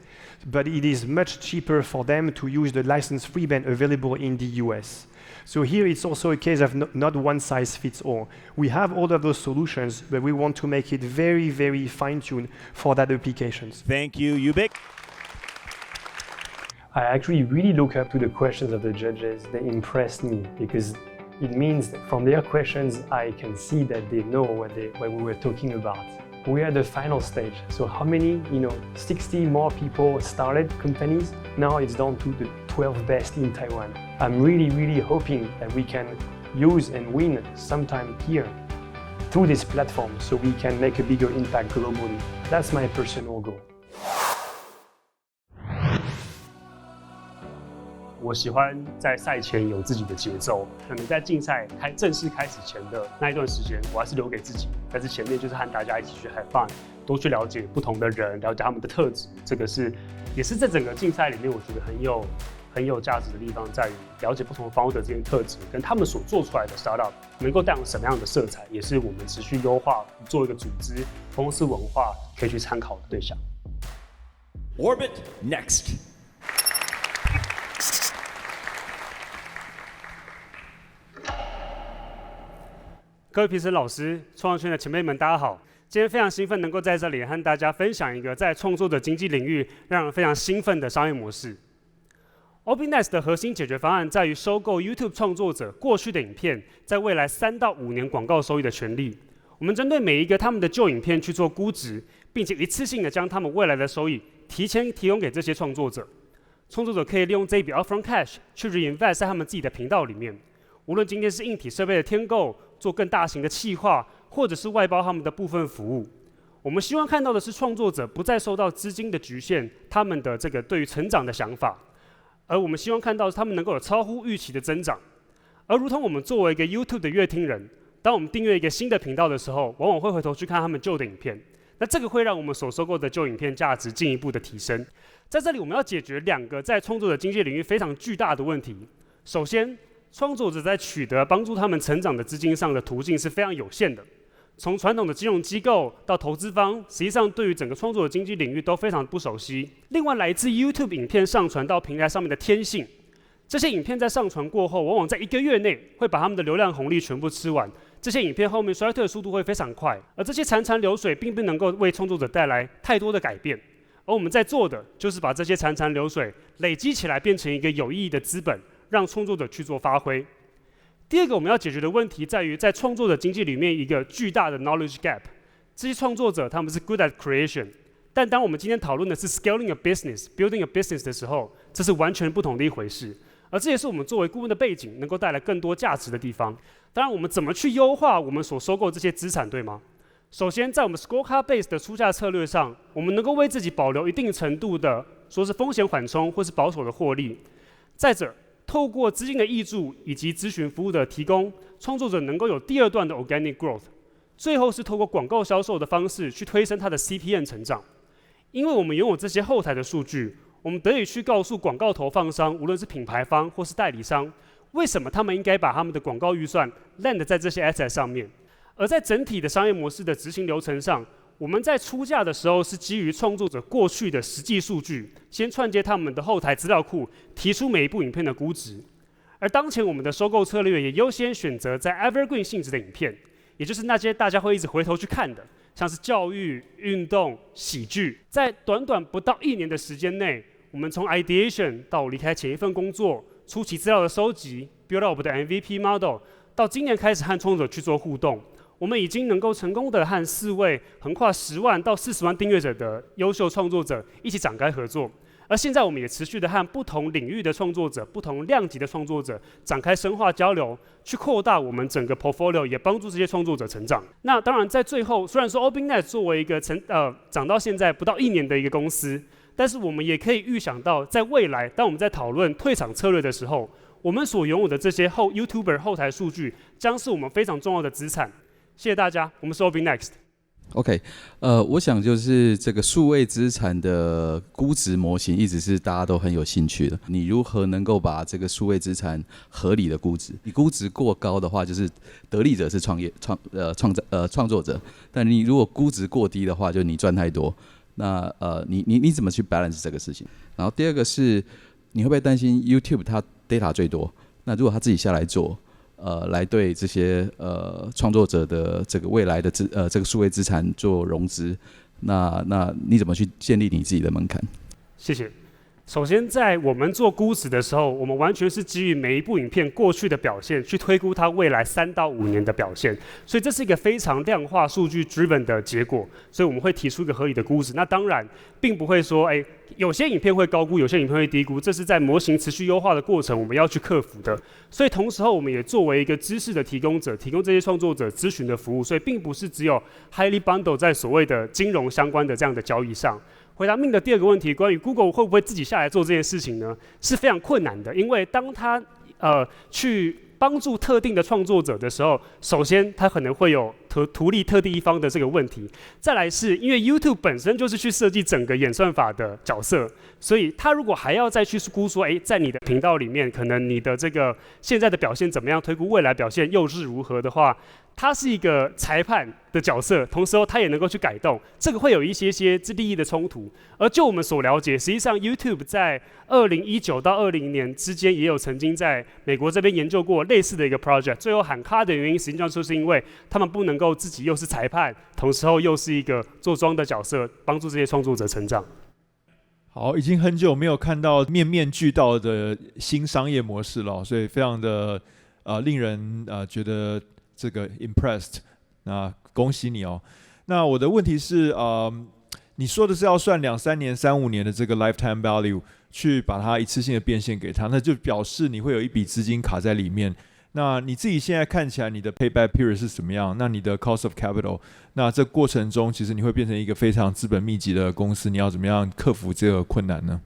H: but it is much cheaper for them to use the license-free band available in the US. So here it's also a case of not one size fits all. We have all of those solutions, but we want to make it very, very fine-tuned for that applications.
A: Thank you, Ubiq.
F: I actually really look up to the questions of the judges. They impressed me because it means that from their questions, I can see that they know what we were talking about. We're at the final stage. So how many, 60 more people started companies? Now it's down to the 12 best in Taiwan. I'm really, really hoping that we can use and win sometime here through this platform so we can make a bigger impact globally. That's my personal goal.
S: 我喜欢在赛前有自己的节奏，可能在竞赛正式开始前的那一段时间，我还是留给自己。但是前面就是和大家一起去 have fun， 多去了解不同的人，了解他们的特质。这个也是在整个竞赛里面，我觉得很有价值的地方，在于了解不同的 founder 之间特质，跟他们所做出来的 startup 能够带有什么样的色彩，也是我们持续优化做一个组织公司文化可以去参考的对象。
A: Orbit next.
S: 各位评审老师、创作圈的前辈们，大家好！今天非常兴奋能够在这里和大家分享一个在创作者经济领域让人非常兴奋的商业模式。OBNext 的核心解决方案在于收购 YouTube 创作者过去的影片，在未来3到5年广告收益的权利。我们针对每一个他们的旧影片去做估值，并且一次性的将他们未来的收益提前提供给这些创作者。创作者可以利用这一笔 upfront cash 去 reinvest 在他们自己的频道里面。无论今天是硬体设备的添购，做更大型的企划，或者是外包他们的部分服务。我们希望看到的是创作者不再受到资金的局限，他们的这个对于成长的想法。而我们希望看到的是他们能够有超乎预期的增长。而如同我们作为一个 YouTube 的乐听人，当我们订阅一个新的频道的时候，往往会回头去看他们旧的影片。那这个会让我们所收购的旧影片价值进一步的提升。在这里，我们要解决2个在创作者经济领域非常巨大的问题。首先，创作者在取得帮助他们成长的资金上的途径是非常有限的。从传统的金融机构到投资方，实际上对于整个创作者经济领域都非常不熟悉。另外，来自 YouTube 影片上传到平台上面的天性，这些影片在上传过后，往往在1个月内会把他们的流量红利全部吃完。这些影片后面衰退的速度会非常快，而这些潺潺流水并不能够为创作者带来太多的改变。而我们在做的就是把这些潺潺流水累积起来，变成一个有意义的资本，让创作者去做发挥。第2个我们要解决的问题在于，在创作者经济里面一个巨大的 knowledge gap。这些创作者他们是 good at creation， 但当我们今天讨论的是 scaling a business、building a business 的时候，这是完全不同的一回事。而这也是我们作为顾问的背景能够带来更多价值的地方。当然，我们怎么去优化我们所收购这些资产，对吗？首先，在我们 scorecard base 的出价策略上，我们能够为自己保留一定程度的说是风险缓冲或是保守的获利。再者，透过资金的挹注以及咨询服务的提供，创作者能够有第2段的 organic growth。最后是透过广告销售的方式去推升它的 CPM 成长。因为我们拥有这些后台的数据，我们得以去告诉广告投放商，无论是品牌方或是代理商，为什么他们应该把他们的广告预算 land 在这些 asset 上面。而在整体的商业模式的执行流程上，我们在出价的时候是基于创作者过去的实际数据，先串接他们的后台资料库，提出每一部影片的估值。而当前我们的收购策略也优先选择在 evergreen 性质的影片，也就是那些大家会一直回头去看的，像是教育、运动、喜剧。在短短不到1年的时间内，我们从 ideation 到离开前一份工作，初期资料的收集 ，build up 的 MVP model， 到今年开始和创作者去做互动。我们已经能够成功的和4位横跨10万到40万订阅者的优秀创作者一起展开合作，而现在我们也持续的和不同领域的创作者、不同量级的创作者展开深化交流，去扩大我们整个 portfolio， 也帮助这些创作者成长。那当然，在最后，虽然说 OBNext 作为一个长到现在不到1年的一个公司，但是我们也可以预想到，在未来，当我们在讨论退场策略的时候，我们所拥有的这些YouTuber 后台数据，将是我们非常重要的资产。谢谢大家，我们是 OBNext。OK，
M: 我想就是这个数位资产的估值模型一直是大家都很有兴趣的。你如何能够把这个数位资产合理的估值？你估值过高的话，就是得利者是创作者，但你如果估值过低的话，就你赚太多。那你怎么去 balance 这个事情？然后第2个是，你会不会担心 YouTube 它 data 最多？那如果他自己下来做？来对这些创作者的这个未来的这个数位资产做融资，那你怎么去建立你自己的门槛？
S: 谢谢。首先，在我们做估值的时候，我们完全是基于每一部影片过去的表现，去推估它未来3到5年的表现。所以这是一个非常量化、数据 driven 的结果。所以我们会提出一个合理的估值。那当然，并不会说，有些影片会高估，有些影片会低估，这是在模型持续优化的过程，我们要去克服的。所以同时候，我们也作为一个知识的提供者，提供这些创作者咨询的服务。所以并不是只有 highly bundle 在所谓的金融相关的这样的交易上。回答Ming的第2个问题，关于 Google 会不会自己下来做这件事情呢？是非常困难的，因为当他去帮助特定的创作者的时候，首先他可能会有图利特定一方的这个问题，再来是因为 YouTube 本身就是去设计整个演算法的角色，所以他如果还要再去估说，在你的频道里面，可能你的这个现在的表现怎么样，推估未来表现又是如何的话，他是一个裁判的角色，同时他也能够去改动，这个会有一些利益的冲突。而就我们所了解，实际上 YouTube 在2019到20年之间也有曾经在美国这边研究过类似的一个 project， 最后喊卡的原因，实际上就是因为他们不能够自己又是裁判，同时又是一个做庄的角色，帮助这些创作者成长。
K: 好，已经很久没有看到面面俱到的新商业模式了，所以非常的令人觉得这个 impressed， 那恭喜你哦。那我的问题是，你说的是要算2-3年、3-5年的这个 lifetime value， 去把它一次性的变现给他，那就表示你会有一笔资金卡在里面。那你自己现在看起来你的 payback period 是怎么样？那你的 cost of capital， 那这过程中其实你会变成一个非常资本密集的公司，你要怎么样克服这个困难呢？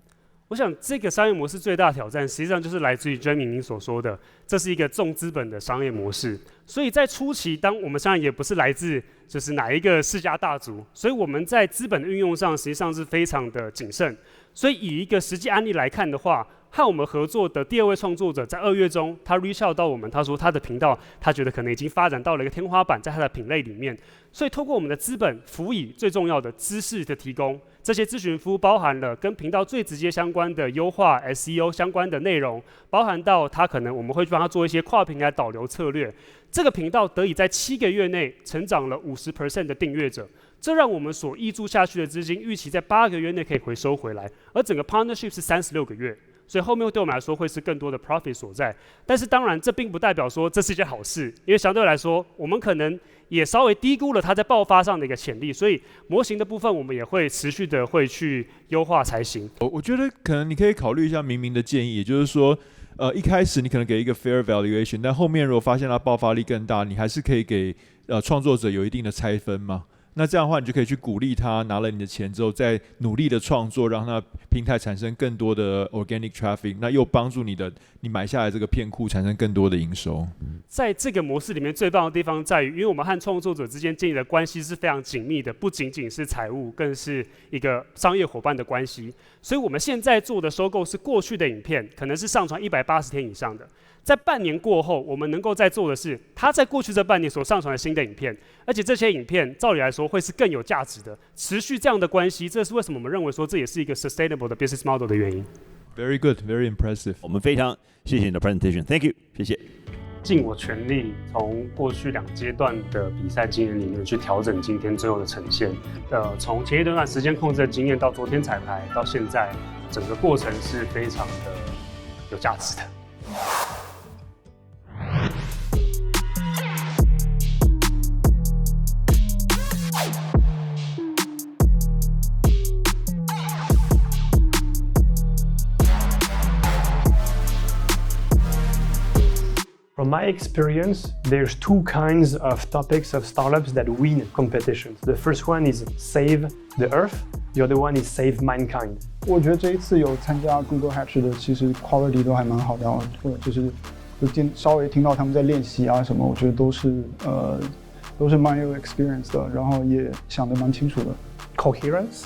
S: 我想这个商业模式最大的挑战，实际上就是来自于 Jamie 您所说的，这是一个重资本的商业模式。所以在初期，当我们当然也不是来自就是哪一个世家大族，所以我们在资本的运用上实际上是非常的谨慎。所以以一个实际案例来看的话，和我们合作的第2位创作者在2月中，他 reach out 到我们，他说他的频道他觉得可能已经发展到了一个天花板，在他的品类里面。所以透过我们的资本辅以最重要的知识的提供，这些咨询服务包含了跟频道最直接相关的优化 SEO 相关的内容，包含到他可能我们会帮他做一些跨平台导流策略。这个频道得以在7个月内成长了50% 的订阅者，这让我们所挹注下去的资金预期在8个月内可以回收回来，而整个 partnership 是36个月。所以后面对我们来说会是更多的 profit 所在，但是当然这并不代表说这是一件好事，因为相对来说我们可能也稍微低估了它在爆发上的一个潜力，所以模型的部分我们也会持续的会去优化才行。
K: 我觉得可能你可以考虑一下明明的建议，也就是说一开始你可能给一个 fair valuation， 但后面如果发现它爆发力更大，你还是可以给创作者有一定的拆分嘛。那这样的话，你就可以去鼓励他拿了你的钱之后，再努力的创作，让他平台产生更多的 organic traffic， 那又帮助你买下来这个片库产生更多的营收。
S: 在这个模式里面，最棒的地方在于，因为我们和创作者之间建立的关系是非常紧密的，不仅仅是财务，更是一个商业伙伴的关系。所以我们现在做的收购是过去的影片，可能是上传180天以上的。在半年过后，我们能够再做的是，他在过去这半年所上传的新的影片，而且这些影片照理来说会是更有价值的。持续这样的关系，这是为什么我们认为说这也是一个 sustainable 的 business model 的原因。
K: Very good, very impressive。
A: 我们非常谢谢你的 presentation，Thank you， 谢谢。
S: 尽我全力从过去2阶段的比赛经验里面去调整今天最后的呈现。从前一段时间控制的经验到昨天彩排到现在，整个过程是非常的有价值的。
F: From my experience, there's 2 kinds of topics of startups that win competitions. The first one is save the earth, the other one is save mankind.
T: 我觉得这一次有参加 Google Hatch 的，其实 quality 都还蛮好的，就是稍微听到他们在练习啊什么，我觉得都是蛮有 experience 的，然后也想得蛮清楚的。
U: Coherence，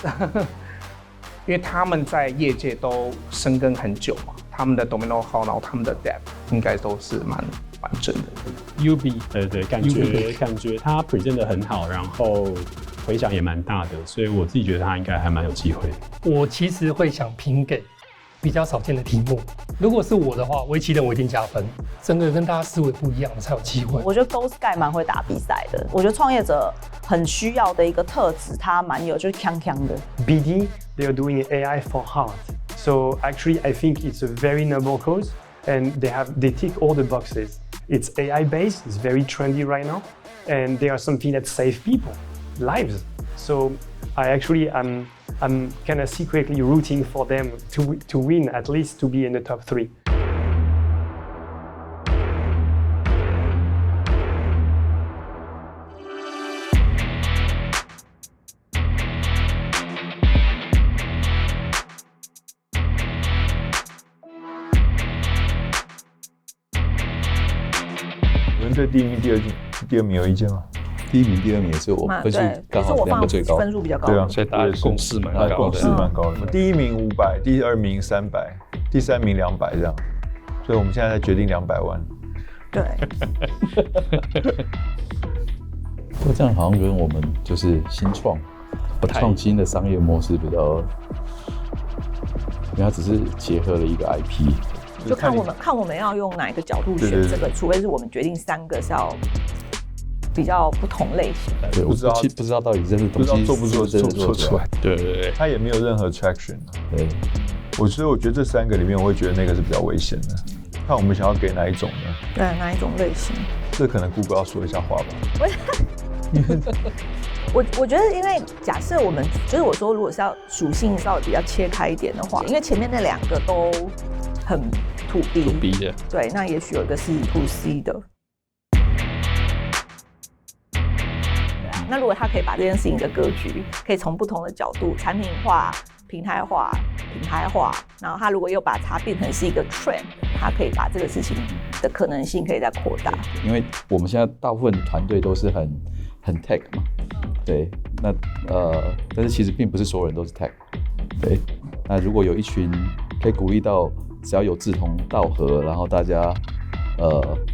U: 因为他们在业界都深耕很久嘛，他们的 domain know-how， 然后他们的 depth 应该都是蛮完整的。
V: UB 对，感觉他 present 得很好，然后回响也蛮大的，所以我自己觉得他应该还蛮有机会。
H: 我其实会想评给比较少见的题目，如果是我的话，为期人我一定加分，真的跟大家思维不一样才有机会。
Q: 我觉得 Go Sky 蛮会打比赛的，我觉得创业者很需要的一个特质，他蛮有就是锵锵的。
F: BD, they are doing AI for heart. So actually, I think it's a very noble cause, and they tick all the boxes. It's AI based, it's very trendy right now, and they are something that save people, lives. So I'm kind of secretly rooting for them to win, at least to be in the top 3.
W: 对第1名、第二名有意见吗？
X: 第1名、第2名也是我分数刚好2个最高，
Q: 分数比较高。
W: 对啊，
I: 所以大家共识蛮高的。
W: 共识蛮高的。第1名500，第2名300，第3名200这样。所以我们现在在决定200万。
Q: 对。
M: 不过这样好像跟我们就是新创创新的商业模式比较，因为它只是结合了一个 IP。
N: 就看我们要用哪一个角度选这个，除非是我们决定3个是要比较不同类型的。
M: 对，不知道到底这个东西
W: 做不做出来。
I: 对，
W: 它也没有任何 traction。
M: 对，
W: 所以我觉得这3个里面，我会觉得那个是比较危险的。看我们想要给哪一种呢？
N: 对，哪一种类型？
W: 这可能 Google 要说一下话吧。
N: 我觉得，因为假设我们就是我说，如果是要属性稍微比较切开一点的话，因为前面那2个都很to B
I: 的，
N: 对，那也许有一个是to C 的。那如果他可以把这件事情的格局，可以从不同的角度，产品化、平台化、品牌化，然后他如果又把它变成是一个 trend， 他可以把这个事情的可能性可以再扩大。
M: 因为我们现在大部分团队都是很 tech 嘛，对，那但是其实并不是所有人都是 tech， 对，那如果有一群可以鼓励到，只要有志同道合，然后大家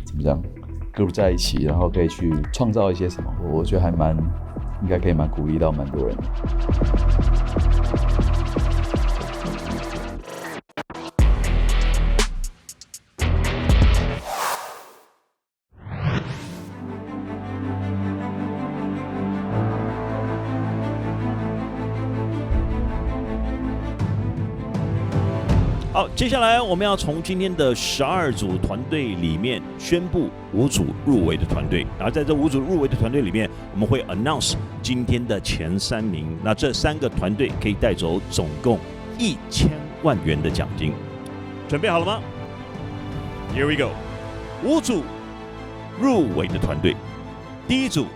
M: 怎么讲 group 在一起，然后可以去创造一些什么，我觉得还应该可以蛮鼓励到蛮多人的。
A: 好，接下来我们要从今天的12组团队里面宣布5组入围的团队，然后在这5组入围的团队里面，我们会 announce 今天的前3名。那这3个团队可以带走总共1000万元的奖金。准备好了吗 ？Here we go， 5组入围的团队，第1组，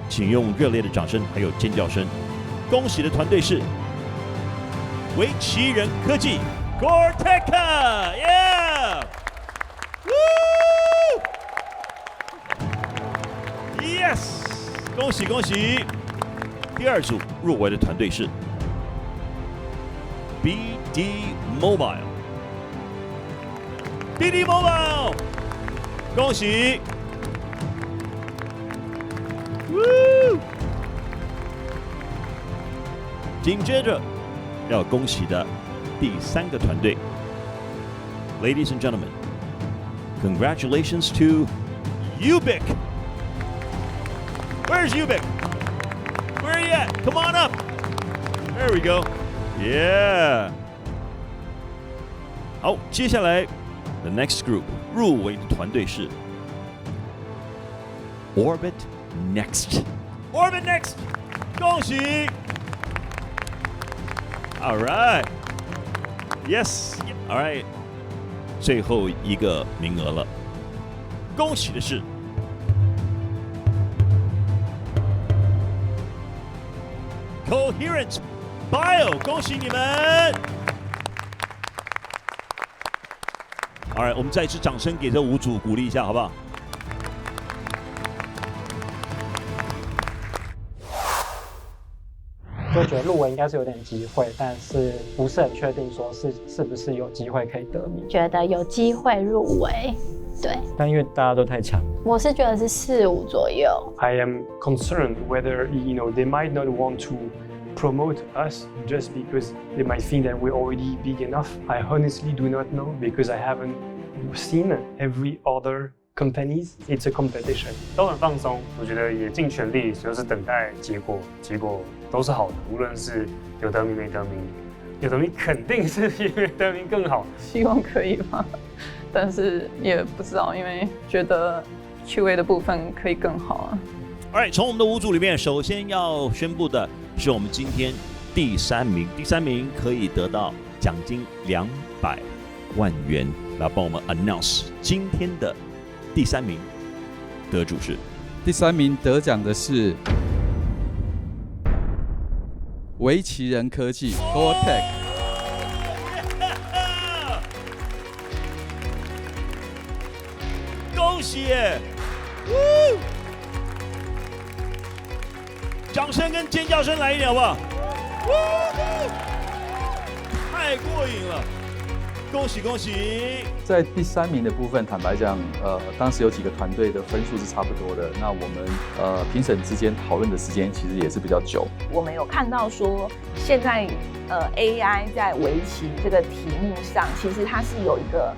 A: 请用热烈的掌声还有尖叫声，恭喜的团队是维奇人科技。Corteca, yeah! Woo! Yes! 恭喜恭喜！第2组入围的团队是 BD Mobile。BD Mobile， 恭喜！ Woo! 紧接着要恭喜的第3个团队 ，Ladies and gentlemen, congratulations to Ubic. Where's Ubic? Where are you at? Come on up. There we go. Yeah. 好，接下来 the next group 入围的团队是 Orbit Next. Orbit Next， 恭喜 ！All right. Yes, all right. 最后一个名额了，恭喜的是 Coherent Bio， 恭喜你们 ！All right， 我们再一次掌声给这5组鼓励一下，好不好？
F: 就觉得入围应该是有点机会，但是不是很确定说是不是有机会可以得名。
O: 觉得有机会入围，对。
C: 但因为大家都太强，
O: 我是觉得是4、5左右。
S: I am concerned whether they might not want to promote us just because they might think that we're already big enough. I honestly do not know because I haven't seen every other companies. It's a competition.
D: 都很放松，我觉得也尽全力，就是等待结果，结果都是好的，无论是有得名没得名，有得名肯定是比没得名更好。
B: 希望可以吧，但是也不知道，因为觉得 QA 的部分可以更好啊。
A: Alright， 从我们的5组里面，首先要宣布的是我们今天第3名，第3名可以得到奖金200万元，来帮我们 announce 今天的第3名得主是。
G: 第3名得奖的是维奇人科技 Corteca。
A: 恭喜！掌声跟尖叫声来一点好不好？太过瘾了！恭喜恭喜！
M: 在第3名的部分，坦白讲，当时有几个团队的分数是差不多的。那我们评审之间讨论的时间其实也是比较久。
N: 我们有看到说，现在AI 在围棋这个题目上，其实它是有一个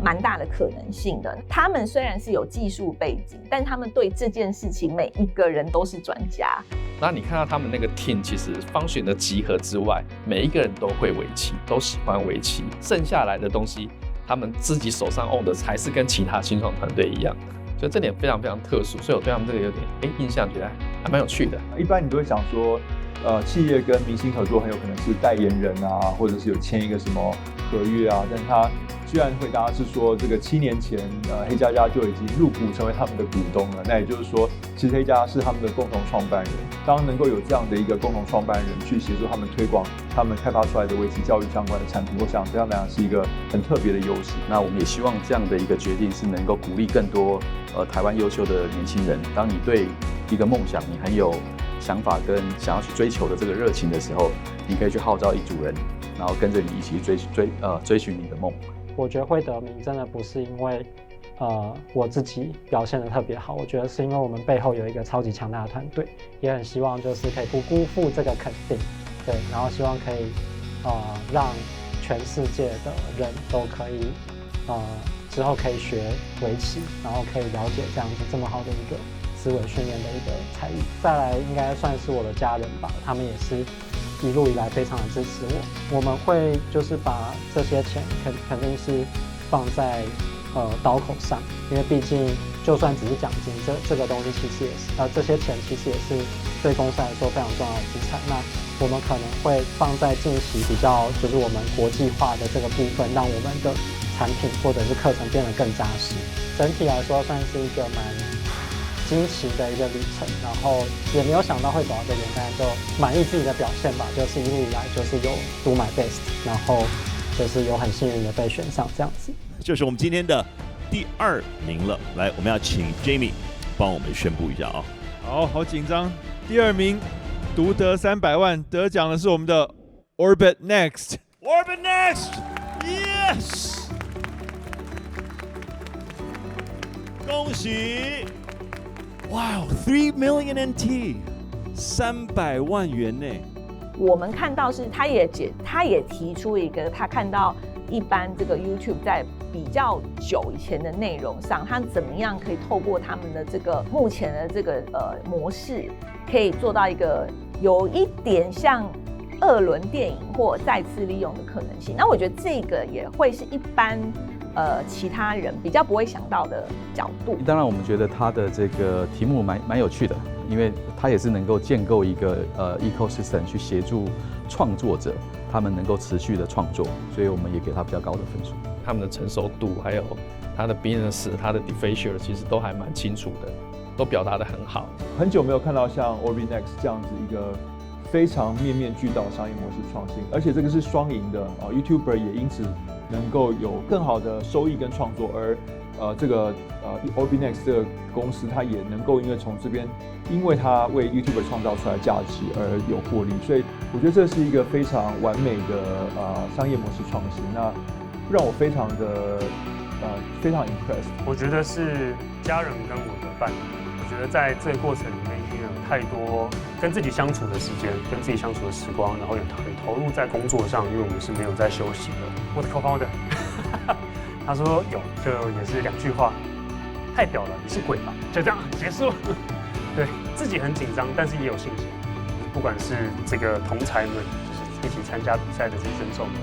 N: 蛮大的可能性的。他们虽然是有技术背景，但他们对这件事情每一个人都是专家。
I: 那你看到他们那个 team， 其实function的集合之外，每一个人都会围棋，都喜欢围棋，剩下来的东西，他们自己手上 own 的才是跟其他新创团队一样的，所以这点非常非常特殊，所以我对他们这个有点印象，觉得还蛮有趣的。
W: 一般你都会想说，企业跟明星合作很有可能是代言人啊，或者是有签一个什么合约啊，但他居然回答是说，这个7年前，黑佳佳就已经入股成为他们的股东了。那也就是说，其实黑佳是他们的共同创办人。当能够有这样的一个共同创办人去协助他们推广他们开发出来的围棋教育相关的产品，我想这样来讲是一个很特别的优势。
M: 那我们也希望这样的一个决定是能够鼓励更多台湾优秀的年轻人。当你对一个梦想你很有想法跟想要去追求的这个热情的时候，你可以去号召一组人，然后跟着你一起追寻你的梦。
C: 我觉得会得名真的不是因为我自己表现得特别好，我觉得是因为我们背后有一个超级强大的团队，也很希望就是可以不辜负这个肯定，对，然后希望可以让全世界的人都可以之后可以学围棋，然后可以了解这样子这么好的一个思维训练的一个才艺。再来应该算是我的家人吧，他们也是一路以来非常的支持我。我们会就是把这些钱肯定是放在刀口上，因为毕竟就算只是奖金，这个东西其实也是这些钱其实也是对公司来说非常重要的资产。那我们可能会放在近期比较就是我们国际化的这个部分，让我们的产品或者是课程变得更扎实。整体来说算是一个蛮惊奇的一个旅程，然后也没有想到会走到这边，但就满意自己的表现吧，就是一路以来就是有do my best， 然后就是有很幸运的被选上这样子。
A: 就是我们今天的第2名了，来，我们要请 Jamie 帮我们宣布一下啊。
K: 好紧张，第2名独得300万，得奖的是我们的 Orbit Next。Orbit
A: Next，Yes， 恭喜！哇、wow, ，3 million NT，300万元呢。
N: 我们看到是他也提出一个，他看到一般这个 YouTube 在比较久以前的内容上，他怎么样可以透过他们的这个目前的这个模式，可以做到一个有一点像2轮电影或再次利用的可能性。那我觉得这个也会是一般其他人比较不会想到的角度。
M: 当然，我们觉得他的这个题目蛮有趣的，因为他也是能够建构一个ecosystem 去协助创作者，他们能够持续的创作，所以我们也给他比较高的分数。
I: 他们的成熟度，还有他的 business， 他的 differential 其实都还蛮清楚的，都表达得很好。
W: 很久没有看到像 Orbit Next 这样子一个非常面面俱到的商业模式创新，而且这个是双赢的YouTuber 也因此能够有更好的收益跟创作，而这个Orbit Next 这个公司它也能够因为从这边，因为它为 YouTuber 创造出来价值而有获利，所以我觉得这是一个非常完美的商业模式创新，那让我非常impressed。
D: 我觉得是家人跟我的伴侣，我觉得在这个过程里面已经有太多跟自己相处的时间，跟自己相处的时光，然后也很投入在工作上，因为我们是没有在休息的。我的 co-founder 他说有，就也是2句话，太屌了，你是鬼吧？就这样结束。对自己很紧张，但是也有信心。不管是这个同才们，就是一起参加比赛的这些选手们，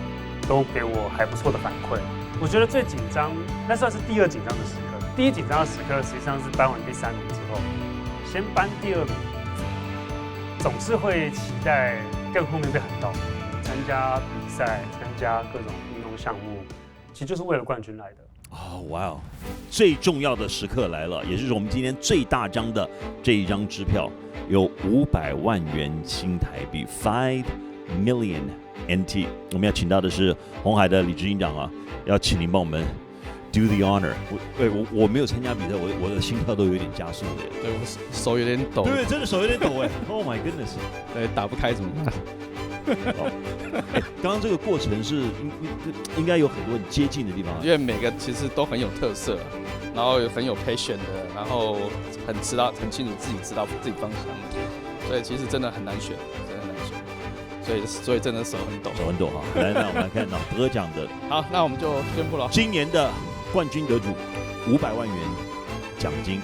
D: 都给我还不错的反馈。我觉得最紧张，那算是第2紧张的时刻。第1紧张的时刻实际上是颁完第3名之后，先颁第2名，总是会期待更后面被喊到。参加比赛，参加各种运动项目，其实就是为了冠军来的。
A: 哇哦！最重要的时刻来了，也就是我们今天最大张的这一张支票，有500万元新台币 ，5 million NT。我们要请到的是鸿海的李执行长啊，要请您帮我们 do the honor。我没有参加比赛，我的心跳都有点加速的。
I: 对，我手有点抖。
A: 对，真的手有点抖哎。Oh my goodness！
I: 对，打不开怎么办？
A: 刚刚这个过程是应该有很多很接近的地方，
I: 因为每个其实都很有特色，然后很有 passion 的，然后很清楚自己知道自己方向，所以其实真的很难选，真的很难选，所以真的手很抖，
A: 手很抖哈。来，那我们来看到得奖的，
I: 好，那我们就宣布了，
A: 今年的冠军得主500万元奖金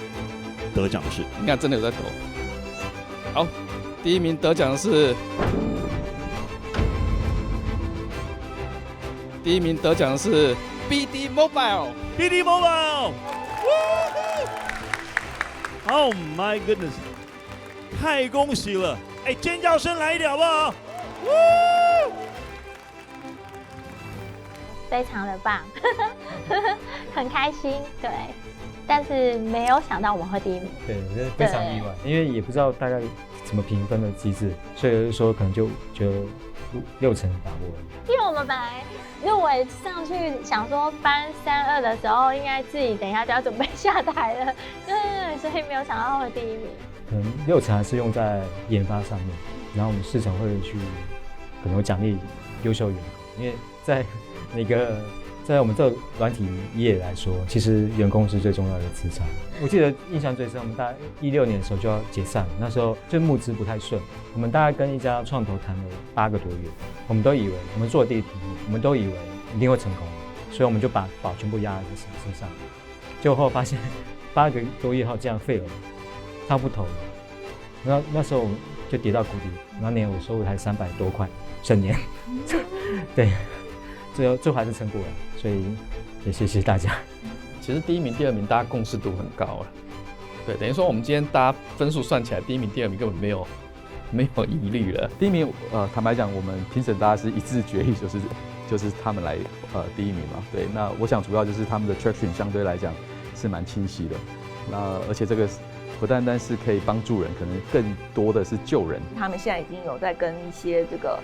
A: 得奖的是，
I: 你看真的有在抖。好，第一名得奖的是。第一名得奖的是 BD Mobile。BD
A: Mobile。Oh my goodness！ 太恭喜了！哎，尖叫声来一点好不好？
O: 非常的棒，很开心，对。但是没有想到我们会第一名。
E: 对，非常意外，因为也不知道大概怎么评分的机制，所以就说可能就6成把握。
O: 因为我们本来入围上去想说颁32的时候，应该自己等一下就要准备下台了，对，所以没有想到会第一名。
E: 可能6成还是用在研发上面，然后我们市场会去可能会奖励优秀员工，因为在我们这个软体业来说，其实员工是最重要的资产。我记得印象最深，我们大概16年的时候就要解散了，那时候就募资不太顺，我们大概跟一家创投谈了8个多月，我们都以为我们做的第一个题目，我们都以为一定会成功，所以我们就把宝全部压在这身上，结果后发现8个多月后这样废了，掏不投了，那时候就跌到谷底，那年我收入才300多块，整年，对，最后还是撑过来。所以也谢谢大家。
I: 其实第一名、第二名大家共识度很高了，对，等于说我们今天大家分数算起来，第一名、第二名根本没有疑虑了。
M: 第一名，坦白讲，我们评审大家是一致决议，就是他们来第一名嘛。对，那我想主要就是他们的 traction 相对来讲是蛮清晰的，那而且这个不单单是可以帮助人，可能更多的是救人。
N: 他们现在已经有在跟一些这个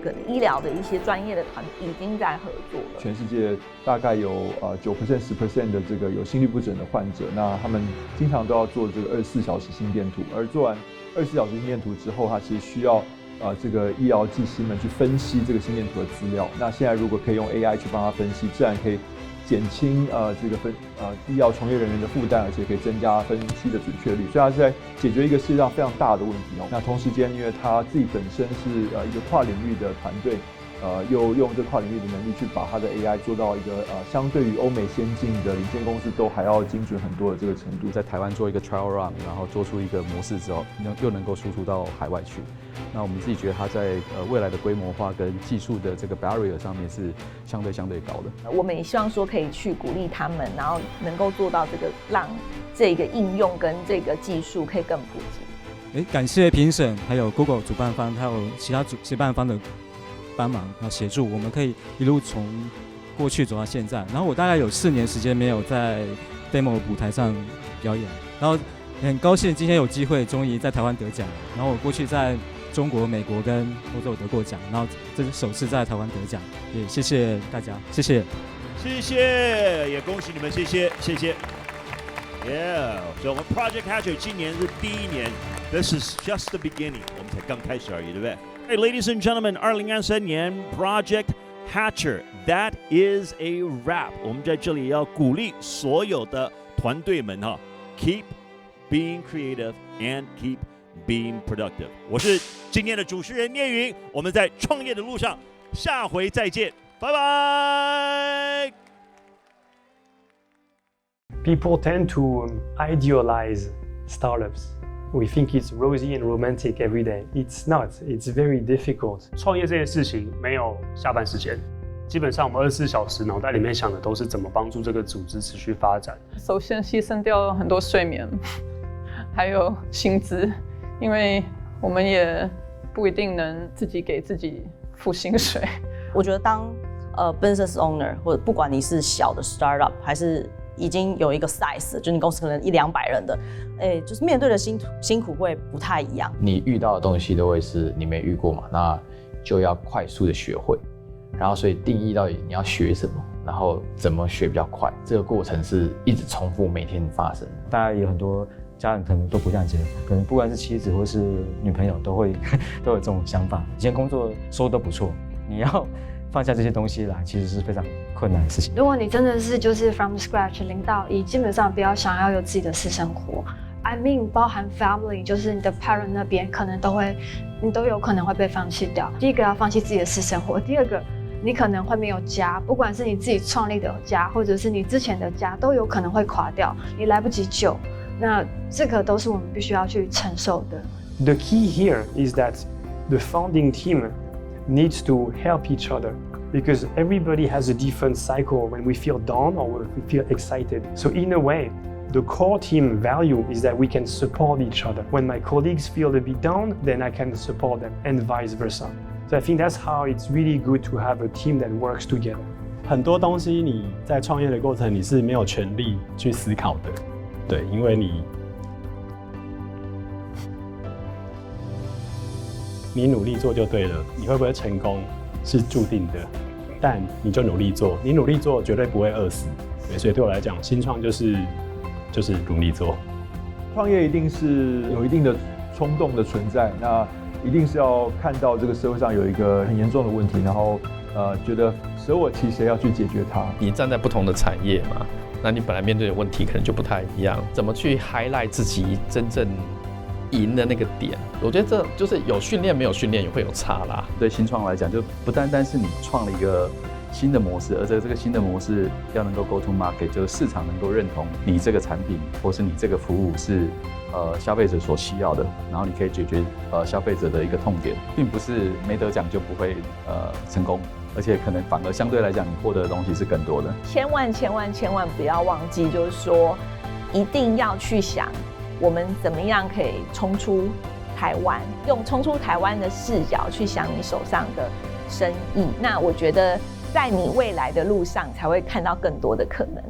N: 跟医疗的一些专业的团已经在合作了。
W: 全世界大概有9% 10% 的这个有心律不整的患者，那他们经常都要做这个24小时心电图，而做完24小时心电图之后，他其实需要这个医疗技师们去分析这个心电图的资料。那现在如果可以用 AI 去帮他分析，自然可以减轻这个医疗从业人员的负担，而且可以增加分析的准确率，所以它是在解决一个世界上非常大的问题哦。那同时间，因为他自己本身是一个跨领域的团队，又用这跨领域的能力去把他的 AI 做到一个相对于欧美先进的领先公司都还要精准很多的这个程度。
M: 在台湾做一个 trial run， 然后做出一个模式之后，又能够输出到海外去。那我们自己觉得它在未来的规模化跟技术的这个 barrier 上面是相对高的。
N: 我们也希望说可以去鼓励他们，然后能够做到这个让这个应用跟这个技术可以更普及。
E: 感谢评审，还有 Google 主办方，还有其他协办方的帮忙和协助，我们可以一路从过去走到现在。然后我大概有4年时间没有在 demo 舞台上表演，然后很高兴今天有机会终于在台湾得奖。然后我过去在中国、美国跟欧洲得过奖，然后这是首次在台湾得奖，也谢谢大家，谢谢，
A: 也恭喜你们，谢谢。Yeah， 所以我们 Project Hatcher 今年是第1年 ，This is just the beginning， 我们才刚开始而已，对不对？Hey, ladies and gentlemen， 2023年 Project Hatcher，That is a wrap。我们在这里要鼓励所有的团队们哈 ，Keep being creative and keep being productive。我是今天的主持人聂云，我们在创业的路上，下回再见，拜拜。
F: People tend to idealize startups. We think it's rosy and romantic every day. It's not. It's very difficult.
S: 创业这件事情没有下班时间，基本上我们24小时脑袋里面想的都是怎么帮助这个组织持续发展。
B: 首先牺牲掉很多睡眠，还有薪资，因为我们也不一定能自己给自己付薪水。
Q: 我觉得当business owner 或者不管你是小的 startup 还是已经有一个 size， 就你公司可能100-200人的，就是面对的辛苦会不太一样。
J: 你遇到的东西都会是你没遇过嘛，那就要快速的学会，然后所以定义到底你要学什么，然后怎么学比较快，这个过程是一直重复每天发生。
E: 大家有很多家人可能都不这样觉得，可能不管是妻子或是女朋友都会都有这种想法。以前工作收入都不错，你要放下这些东西来，其实是非常困难的事情。
L: 如果你真的是就是 from scratch 0到1，基本上不要想要有自己的私生活。I mean， 包含 family， 就是你的 parent 那边可能你都有可能会被放弃掉。第一个要放弃自己的私生活，第二个你可能会没有家，不管是你自己创立的家，或者是你之前的家，都有可能会垮掉，你来不及救。那这个都是我们必须要去承受的。
F: The key here is that the founding team needs to help each other because everybody has a different cycle when we feel down or when we feel excited. So in a way, the core team value is that we can support each other. When my colleagues feel a bit down, then I can support them and vice versa. So I think that's how it's really good to have a team that works together.
V: 很多东西你在创业的过程你是没有权利去思考的，对，因为你努力做就对了，你会不会成功是注定的，但你就努力做，你努力做绝对不会饿死。对，所以对我来讲，新创就是努力做。
W: 创业一定是有一定的冲动的存在，那一定是要看到这个社会上有一个很严重的问题，然后觉得舍我其谁要去解决它。
P: 你站在不同的产业嘛，那你本来面对的问题可能就不太一样，怎么去 highlight 自己真正赢的那个点？我觉得这就是有训练没有训练也会有差啦。
M: 对新创来讲，就不单单是你创了一个新的模式，而这个新的模式要能够 go to market， 就是市场能够认同你这个产品或是你这个服务是消费者所需要的，然后你可以解决消费者的一个痛点，并不是没得奖就不会成功，而且可能反而相对来讲你获得的东西是更多的。
N: 千万不要忘记，就是说一定要去想我们怎么样可以冲出台湾，用冲出台湾的视角去想你手上的生意。那我觉得在你未来的路上才会看到更多的可能。